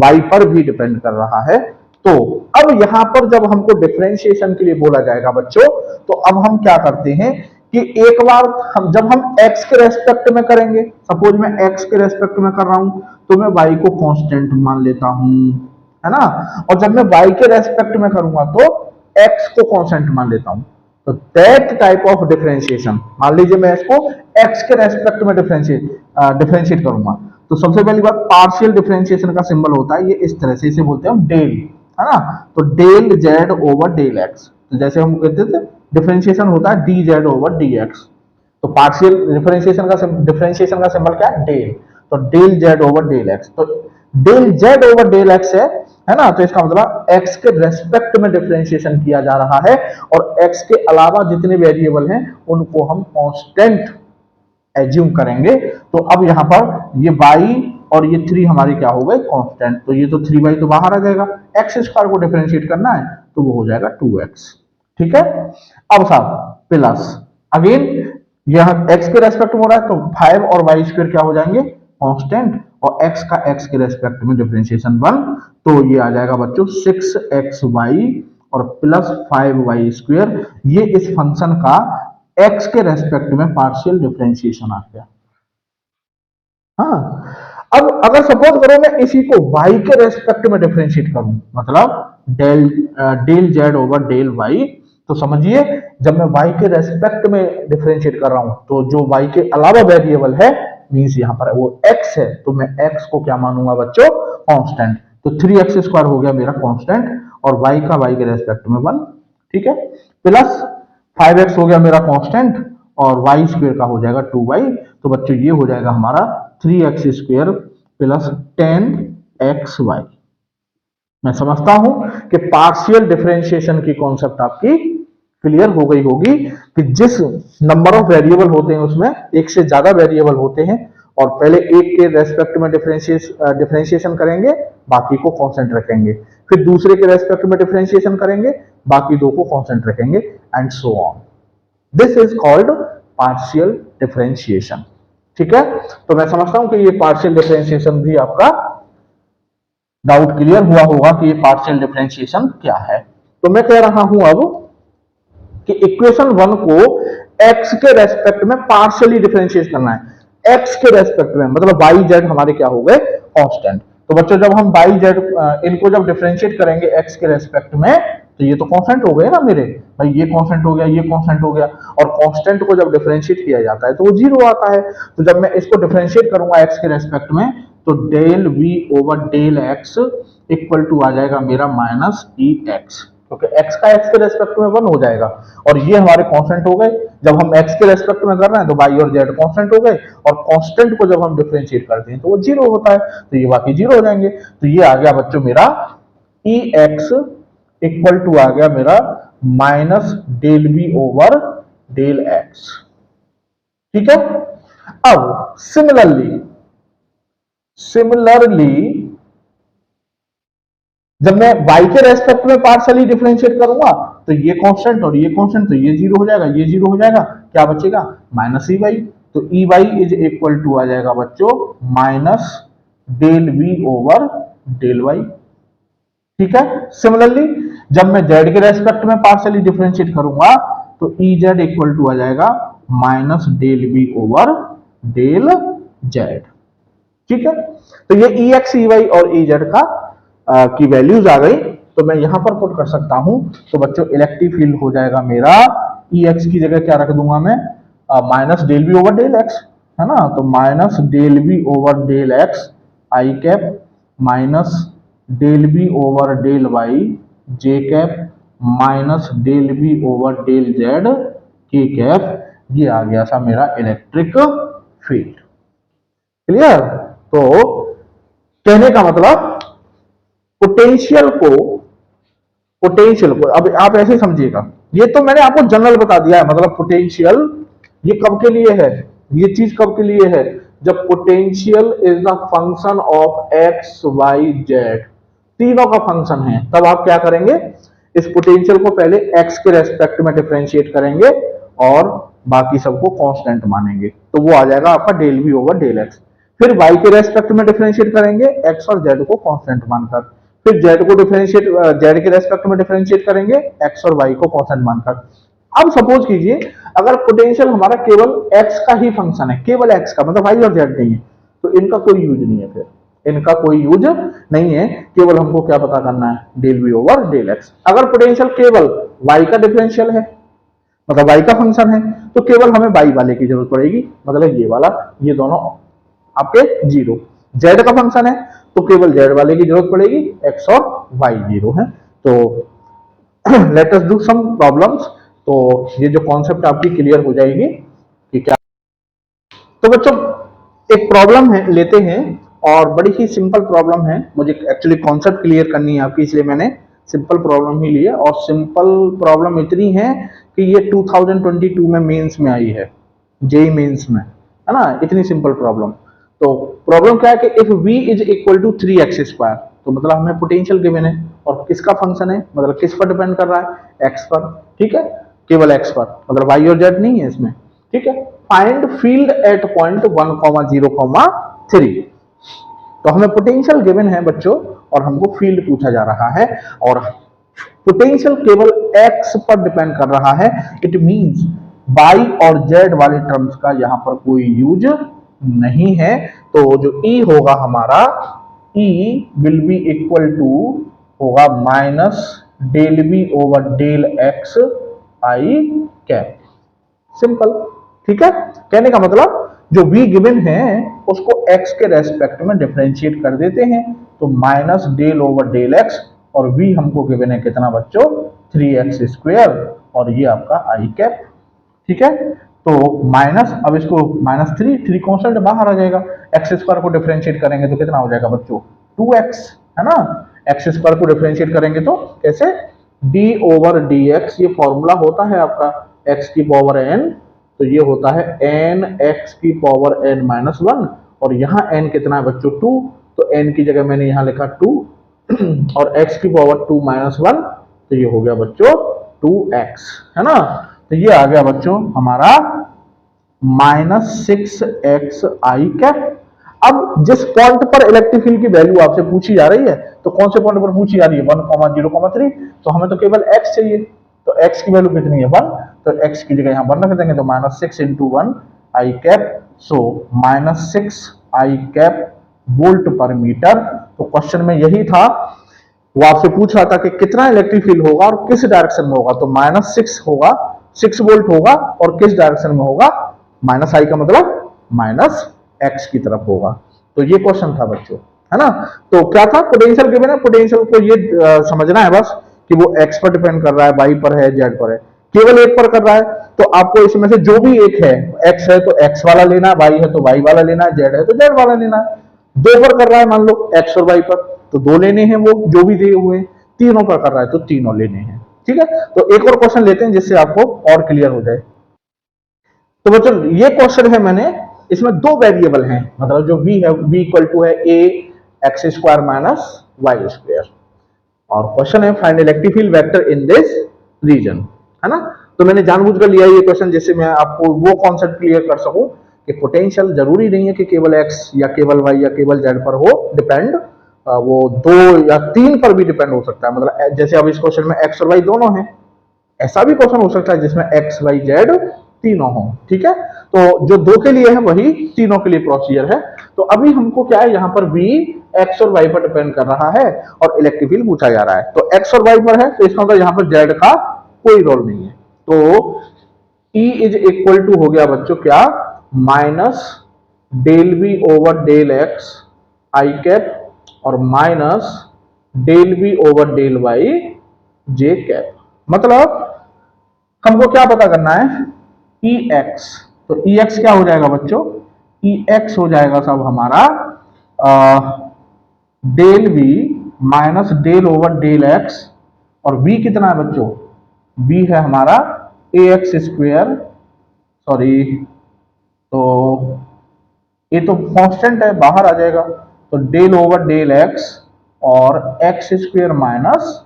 y पर भी डिपेंड कर रहा है। तो अब यहां पर जब हमको डिफरेंशिएशन के लिए बोला जाएगा बच्चों, तो अब हम क्या करते हैं कि एक बार जब हम x के रेस्पेक्ट में करेंगे, सपोज मैं x के रेस्पेक्ट में कर रहा हूं, तो मैं y को कांस्टेंट मान लेता हूं, है ना। और जब मैं y के रेस्पेक्ट में करूंगा तो x को कांस्टेंट मान लेता हूं। तो दैट टाइप ऑफ डिफरेंशिएशन, मान लीजिए मैं इसको x के रेस्पेक्ट में डिफरेंशिएट करूंगा, तो सबसे पहली बात पार्शियल डिफरेंशिएशन का सिंबल होता है ये इस तरह से, इसे बोलते हैं डेल, है ना। तो del z over del x, तो जैसे हम कहते थे डिफरेंशिएशन होता है dz ओवर dx, तो पार्शियल डिफरेंशिएशन का सिंबल क्या है, डेल। तो del z over del x, तो del z over del x है ना, तो इसका मतलब x के रेस्पेक्ट में डिफरेंशिएशन किया जा रहा है और x के अलावा जितने वेरिएबल हैं उनको हम कांस्टेंट एज्यूम करेंगे। तो अब यहां पर ये y और ये 3 हमारे क्या हो गए, कांस्टेंट। तो ये तो 3y तो बाहर आ जाएगा, x स्क्वायर को डिफरेंशिएट करना है तो वो हो जाएगा 2x, ठीक है। अब साहब प्लस अगेन यह x के रेस्पेक्ट में हो रहा है तो 5 और y स्क्वायर क्या हो जाएंगे, कांस्टेंट, और x का x के रेस्पेक्ट में डिफरेंशिएशन 1, तो ये आ जाएगा बच्चों 6xy और प्लस 5y स्क्वायर। ये इस फंक्शन का x के रेस्पेक्ट में पार्शियल डिफरेंशिएशन आ गया। हाँ, अब अगर सपोज करो मैं इसी को y के रेस्पेक्ट में डिफरेंशिएट करूं, मतलब del z over del y, तो समझिए जब मैं y के रेस्पेक्ट में डिफरेंशिएट कर रहा हूं तो जो y के अलावा वेरिएबल है, मींस यहां पर वो x है, तो मैं x को क्या मानूंगा बच्चों, कांस्टेंट। तो 3x स्क्वायर हो गया मेरा कांस्टेंट और y का y के रेस्पेक्ट में 1, ठीक है, प्लस 5x हो गया मेरा कांस्टेंट और y स्क्वायर का हो जाएगा 2y। तो बच्चों ये हो जाएगा हमारा 3x स्क्वायर प्लस 10xy। मैं समझता हूं कि पार्शियल डिफरेंशिएशन की कॉन्सेप्ट आपकी क्लियर हो गई होगी कि जिस नंबर ऑफ वेरिएबल होते हैं उसमें एक से ज्यादा वेरिएबल होते हैं और पहले एक के रेस्पेक्ट में डिफरेंशिएशन करेंगे, बाकी को कांस्टेंट रखेंगे, फिर दूसरे के रेस्पेक्ट में डिफरेंशिएशन करेंगे, बाकी दो को कांस्टेंट रखेंगे, and so on. This is called partial differentiation. ठीक है, तो मैं समझता हूं कि ये पार्शियल डिफरेंशिएशन भी आपका डाउट क्लियर हुआ होगा कि ये पार्शियल डिफरेंशिएशन क्या है। तो मैं कह रहा हूं अब कि इक्वेशन वन को एक्स के रेस्पेक्ट में पार्शियली डिफरेंशिएट करना है। एक्स के रेस्पेक्ट में मतलब वाई जेड हमारे क्या हो गए, कांस्टेंट। तो बच्चों जब हम वाई जेड इनको जब डिफरेंशिएट करेंगे एक्स के रेस्पेक्ट में, तो ये तो कांस्टेंट हो गए ना मेरे भाई, ये कांस्टेंट हो गया, ये कांस्टेंट हो गया, और कांस्टेंट को जब डिफरेंशिएट किया जाता है तो वो जीरो आता है। तो जब मैं इसको डिफरेंशिएट करूंगा एक्स के रेस्पेक्ट में, तो del V over del X equal to आ जाएगा मेरा माइनस ई एक्स, क्योंकि x का x के रेस्पेक्ट में 1 हो जाएगा, और ये हमारे कांस्टेंट हो गए। जब हम x के रेस्पेक्ट में कर रहे हैं तो y और z कांस्टेंट हो गए, और कांस्टेंट को जब हम डिफरेंशिएट करते हैं तो वो जीरो होता है, तो ये बाकी जीरो हो जाएंगे। तो ये आ गया बच्चों मेरा ई एक्स इक्वल टू आ गया मेरा minus del B over del X. ठीक है, अब सिमिलरली जब मैं y के रेस्पेक्ट में पार्शियली डिफरेंशिएट करूंगा तो ये कांस्टेंट और ये कांस्टेंट, तो ये जीरो हो जाएगा, ये जीरो हो जाएगा, क्या बचेगा माइनस ई वाई। तो E Y is equal to आ जाएगा बच्चों minus del V over del Y. ठीक है, सिमिलरली जब मैं z के रेस्पेक्ट में पार्शियली डिफरेंशिएट करूंगा तो ई जेड इक्वल टू आ जाएगा minus del V over del Z. ठीक है, तो ये ई एक्स ई वाई और ई जेड का की वैल्यूज आ गई, तो मैं यहां पर पुट कर सकता हूं। तो बच्चों इलेक्ट्रिक फील्ड हो जाएगा मेरा ई एक्स की जगह क्या रख दूंगा मैं, minus del B over del X, है ना। तो minus del B over del X I cap minus del B over del Y J cap minus del B over del Z K cap. ये आ गया था मेरा इलेक्ट्रिक फील्ड। क्लियर। तो कहने का मतलब पोटेंशियल को अब आप ऐसे समझिएगा, ये तो मैंने आपको जनरल बता दिया है, मतलब पोटेंशियल ये कब के लिए है, ये चीज कब के लिए है, जब potential is the function of X Y Z, तीनों का फंक्शन है, तब आप क्या करेंगे, इस पोटेंशियल को पहले एक्स के रेस्पेक्ट में डिफरेंशिएट करेंगे और बाकी सबको कांस्टेंट मानेंगे, तो वो आ जाएगा आपका del V over del X. फिर y के रेस्पेक्ट में डिफरेंशिएट करेंगे x और z को कांस्टेंट मानकर, फिर z को डिफरेंशिएट z के रेस्पेक्ट में डिफरेंशिएट करेंगे x और y को कांस्टेंट मानकर। अब सपोज कीजिए अगर पोटेंशियल हमारा केवल x का ही फंक्शन है, केवल x का, मतलब y और z नहीं है, तो इनका कोई यूज नहीं है, फिर इनका कोई यूज नहीं है, केवल हमको क्या पता करना है, del v over del x। अगर पोटेंशियल केवल y का डिफरेंशियल है, मतलब y का फंक्शन है, तो केवल हमें y वाले की जरूरत पड़ेगी, मतलब ये वाला, ये दोनों आपके जीरो। z का फंक्शन है तो केवल z वाले की जरूरत पड़ेगी, x और y जीरो है। तो let us do some problems, तो ये जो कॉन्सेप्ट आपकी क्लियर हो जाएगी कि क्या। तो बच्चों एक प्रॉब्लम है लेते हैं, और बड़ी ही सिंपल प्रॉब्लम है, मुझे एक्चुअली कॉन्सेप्ट क्लियर करनी है आपकी, इसलिए मैंने सिंपल प्रॉब्लम ही ली है। और सिंपल प्रॉब्लम इतनी है कि ये 2022 में मेंस में आई है, जेई मेंस में, है ना, इतनी सिंपल प्रॉब्लम। तो प्रॉब्लम क्या है कि if v is equal to 3x square, तो मतलब हमें पोटेंशियल गिवन है और किसका फंक्शन है, मतलब किस पर डिपेंड कर रहा है, x पर। ठीक है, केवल x पर, मतलब y और z नहीं है इसमें। ठीक है, फाइंड फील्ड एट पॉइंट 1,0,3। तो हमें पोटेंशियल गिवन है बच्चों और हमको फील्ड पूछा जा रहा है, और पोटेंशियल केवल x पर डिपेंड कर रहा है। इट मींस y और z वाले टर्म्स का यहां पर कोई यूज नहीं है। तो जो E होगा हमारा, E will be equal to होगा minus del B over del X I cap, simple. ठीक है, कहने का मतलब जो v गिवन है उसको x के रेस्पेक्ट में डिफरेंशिएट कर देते हैं, तो minus del over del x, और v हमको गिवन है कितना बच्चों, 3x स्क्वायर, और ये आपका आई कैप। ठीक है, तो माइनस, अब इसको माइनस 3 कॉन्स्टेंट बाहर आ जाएगा, एक्स स्क्वायर को डिफरेंशिएट करेंगे तो कितना हो जाएगा बच्चों, 2x, है ना। एक्स स्क्वायर को डिफरेंशिएट करेंगे तो कैसे, d ओवर dx, ये फॉर्मूला होता है आपका x की पावर n, तो ये होता है n x की पावर n माइनस 1, और यहाँ n कितना है बच्चों, 2, तो n की जगह मैंने यहाँ लिखा 2 और x की पावर 2 माइनस 1, तो ये हो गया बच्चों 2x, है ना। तो ये आ गया बच्चों हमारा -6xi कैप। अब जिस पॉइंट पर इलेक्ट्रिक फील्ड की वैल्यू आपसे पूछी जा रही है, तो कौन से पॉइंट पर पूछी जा रही है, 1,0,3, तो हमें तो केवल x चाहिए, तो x की वैल्यू कितनी है 1, तो x की जगह यहाँ 1 रख देंगे, तो -6 × 1 i cap, so -6 i cap volt पर मीटर। तो क्वेश्चन में यही था, वो आपसे पूछ रहा था कि कितना इलेक्ट्रिक फील्ड होगा और किस डायरेक्शन में होगा, तो -6 होगा, 6 वोल्ट होगा, और किस डायरेक्शन में होगा, -i का मतलब -x की तरफ होगा। तो ये क्वेश्चन था बच्चों, है ना। तो क्या था, पोटेंशियल गिवन है, पोटेंशियल को ये समझना है बस कि वो x पर डिपेंड कर रहा है, y पर है, z पर है, केवल एक पर कर रहा है, तो आपको इसमें से जो भी एक है, x है तो x वाला लेना है, y है तो y वाला लेना है, z है तो z वाला लेना है। दो पर कर रहा है मान लो x और y पर, तो दो लेने हैं, वो जो भी दिए हुए हैं। तीनों पर कर रहा है तो तीनों लेने हैं। ठीक है, तो एक और क्वेश्चन लेते हैं जिससे आपको और क्लियर हो जाए। तो बच्चों ये क्वेश्चन है, मैंने इसमें दो वेरिएबल हैं, मतलब जो v है, v इक्वल टू है a x² minus Y square, और क्वेश्चन है find electric field vector in this region, है ना। तो मैंने जानबूझकर लिया ये क्वेश्चन जिससे मैं आपको वो कॉन्सेप्ट क्लियर कर सकूं कि पोटेंशियल जरूरी नहीं है कि केवल x या केवल y या केवल z पर हो डिपेंड, वो 2 या 3 पर भी डिपेंड हो सकता है। मतलब जैसे अब इस क्वेश्चन में x और y दोनों हैं, ऐसा भी क्वेश्चन हो सकता है जिसमें x y z तीनों हो। ठीक है, तो जो 2 के लिए है वही तीनों के लिए प्रोसीजर है। तो अभी हमको क्या है, यहाँ पर v x और y पर डिपेंड कर रहा है और इलेक्ट्रिक फील्ड पूछा जा रहा है, तो x और y पर है, तो इसका मतलब यहाँ पर z का कोई रोल नहीं है। तो E इज इक्वल टू हो गया बच्चों क्या, minus del B over del X I cap और minus del B over del Y J cap. मतलब हमको क्या पता करना है, ई एक्स, तो ई एक्स क्या हो जाएगा बच्चों, ई एक्स हो जाएगा सब हमारा del B minus del over del X, और बी कितना है बच्चों, बी है हमारा ए एक्स स्क्वेयर, सॉरी, तो ये तो कांस्टेंट है, बाहर आ जाएगा, तो डेल ओवर डेल एक्स और x square minus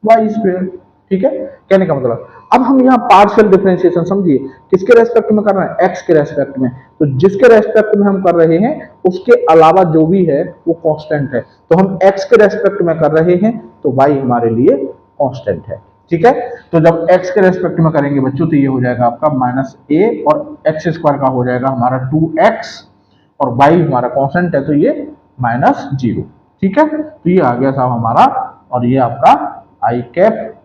Y square. ठीक है, कहने का मतलब अब हम यहाँ पार्शियल डिफरेंशिएशन समझिए, किसके रेस्पेक्ट में कर रहे हैं, एक्स के रेस्पेक्ट में, तो जिसके रेस्पेक्ट में हम कर रहे हैं उसके अलावा जो भी है वो कांस्टेंट है, तो हम एक्स के रेस्पेक्ट में कर रहे हैं तो वाई हमारे लिए कांस्टेंट है। ठीक है, तो जब x के रेस्पेक्ट में करेंगे बच्चों तो ये हो जाएगा आपका -a और एक्स स्क्वायर का हो जाएगा हमारा 2x, और y हमारा कांस्टेंट है तो ये -0। ठीक है, तो ये आ गया साहब हमारा, और ये आपका आई कैप,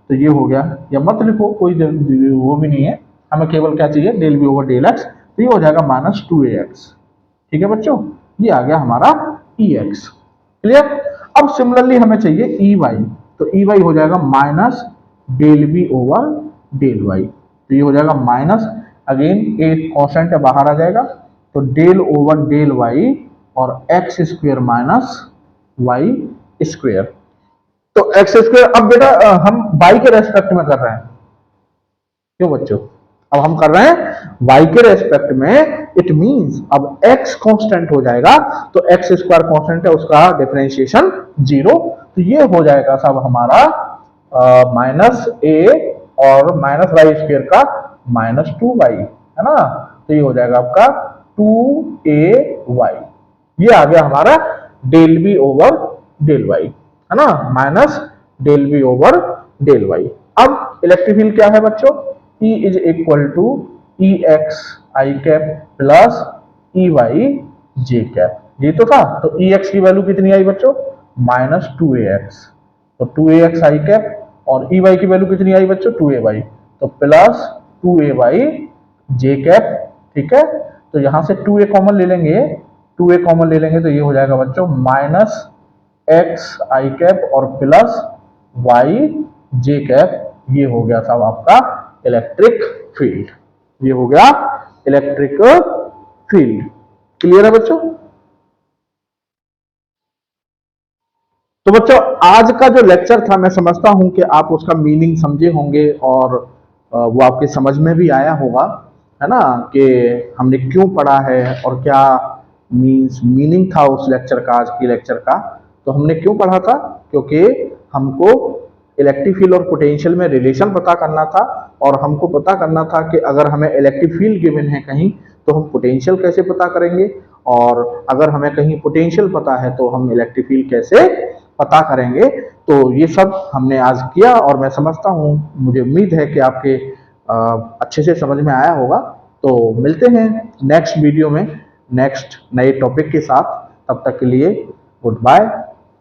तो ये हो गया, या मत लिखो, कोई वो भी नहीं है, हमें केवल क्या चाहिए, del B over del X, तो ये हो जाएगा -2ax। ठीक है बच्चों, ये आ गया हमारा ex। क्लियर। अब सिमिलरली हमें चाहिए ey, तो ey हो जाएगा minus del B over del Y, तो ये हो जाएगा माइनस, अगेन एक कांस्टेंट है बाहर आ जाएगा, तो डेल ओवर डेल वाई और x square minus Y square, तो एक्स स्क्वेयर। अब बेटा हम वाई के रेस्पेक्ट में कर रहे हैं, क्यों बच्चों, अब हम कर रहे हैं y के रेस्पेक्ट में, इट मींस अब x कांस्टेंट हो जाएगा, तो एक्स स्क्वायर कांस्टेंट है, उसका डिफरेंशिएशन 0, तो ये हो जाएगा सब हमारा -a और माइनस वाई स्क्वायर का -2y, है ना, तो ये हो जाएगा आपका 2ay, ये आ गया हमारा del B over del Y, है ना, minus del B over del Y. अब इलेक्ट्रिक फील्ड क्या है बच्चों, E is equal to E X I cap plus E Y J cap, ये तो था, तो ई एक्स की वैल्यू कितनी आई बच्चों, -2ax, तो 2ax आई कैप, और ई वाई की वैल्यू कितनी आई बच्चों, 2ay, तो प्लस 2ay जे कैप। ठीक है, तो यहां से 2a कॉमन ले लेंगे, 2a कॉमन ले लेंगे, तो ये हो जाएगा बच्चों -x आई कैप और प्लस y जे कैप, ये हो गया साहब आपका इलेक्ट्रिक फील्ड, ये हो गया इलेक्ट्रिक फील्ड। क्लियर है बच्चों। तो बच्चों आज का जो लेक्चर था, मैं समझता हूं कि आप उसका मीनिंग समझे होंगे और वो आपके समझ में भी आया होगा, है ना, कि हमने क्यों पढ़ा है और क्या मीनिंग था उस लेक्चर का, आज की लेक्चर का। तो हमने क्यों पढ़ा था, क्योंकि हमको इलेक्ट्रिक फील्ड और पोटेंशियल में रिलेशन पता करना था, और हमको पता करना था कि अगर हमें इलेक्ट्रिक फील्ड गिवन है कहीं तो हम पोटेंशियल कैसे पता करेंगे, और अगर हमें कहीं पोटेंशियल पता है तो हम इलेक्ट्रिक फील्ड कैसे पता करेंगे। तो ये सब हमने आज किया, और मैं समझता हूँ, मुझे उम्मीद है कि आपके अच्छे से समझ में आया होगा। तो मिलते हैं नेक्स्ट वीडियो में नेक्स्ट नए टॉपिक के साथ। तब तक के लिए गुड बाय,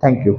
थैंक यू।